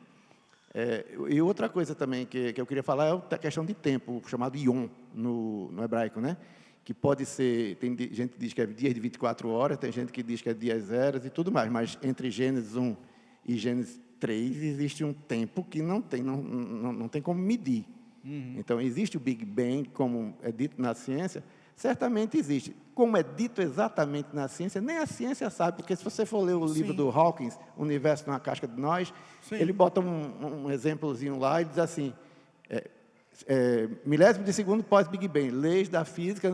E outra coisa também que eu queria falar é a questão de tempo, chamado Yom, no hebraico, né? Que pode ser, tem gente que diz que é dias de 24 horas, tem gente que diz que é dias eras e tudo mais, mas entre Gênesis 1 e Gênesis 3 existe um tempo que não tem como medir. Então, existe o Big Bang, como é dito na ciência, certamente existe. Como é dito exatamente na ciência, nem a ciência sabe, porque se você for ler o livro do Hawkins, Universo numa Casca de Nós, ele bota um exemplozinho lá e diz assim, milésimo de segundo pós-Big Bang, leis da física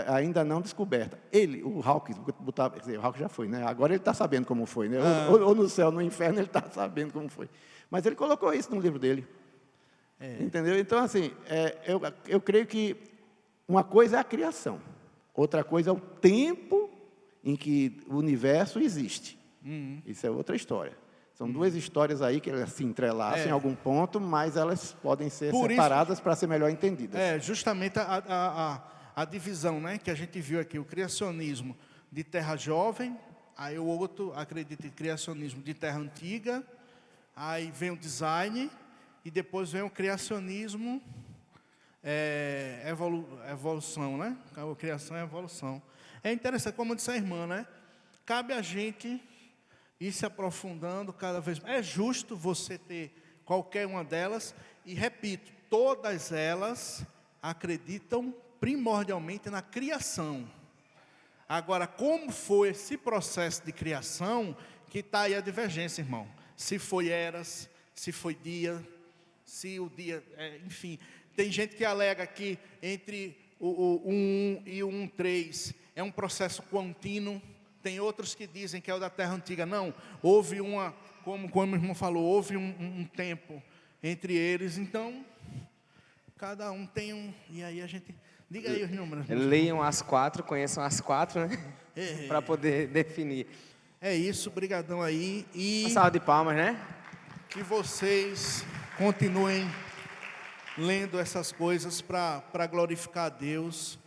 ainda não descoberta. O Hawkins, quer dizer, o Hawkins já foi, né? Agora ele está sabendo como foi, né? Ou no céu, no inferno, ele está sabendo como foi. Mas ele colocou isso no livro dele. Entendeu? Então, assim, eu creio que uma coisa é a criação, outra coisa é o tempo em que o universo existe. Isso é outra história. São duas histórias aí que elas se entrelaçam em algum ponto, mas elas podem ser separadas para ser melhor entendidas. Justamente a divisão, né, que a gente viu aqui, o criacionismo de terra jovem, aí o outro acredita em criacionismo de terra antiga, aí vem o design, e depois vem o criacionismo, evolução, né? A criação e evolução. É interessante, como disse a irmã, né? Cabe a gente ir se aprofundando cada vez mais. É justo você ter qualquer uma delas, e repito, todas elas acreditam primordialmente na criação. Agora, como foi esse processo de criação, que está aí a divergência, irmão. Se foi eras, se foi dia, se o dia, enfim. Tem gente que alega que entre o 1 e o 1.3 é um processo contínuo. Tem outros que dizem que é o da Terra Antiga. Não, houve como o irmão falou, houve um tempo entre eles. Então, cada um tem um... E aí a gente... Diga aí os números. Leiam as 4, conheçam as 4, né? Para poder definir. É isso, brigadão aí. E uma salva de palmas, né? Que vocês continuem lendo essas coisas para glorificar a Deus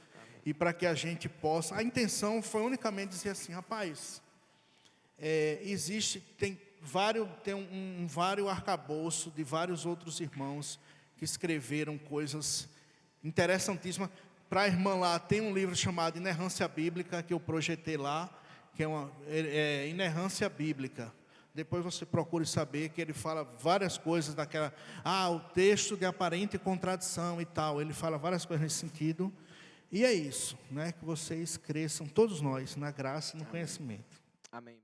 e para que a gente possa... A intenção foi unicamente dizer assim, rapaz, tem vários arcabouço de vários outros irmãos que escreveram coisas interessantíssimas. Para a irmã lá, tem um livro chamado Inerrância Bíblica, que eu projetei lá, que é Inerrância Bíblica. Depois você procure saber que ele fala várias coisas daquela... o texto de aparente contradição e tal. Ele fala várias coisas nesse sentido. E é isso, né? Que vocês cresçam, todos nós, na graça e no conhecimento. Amém.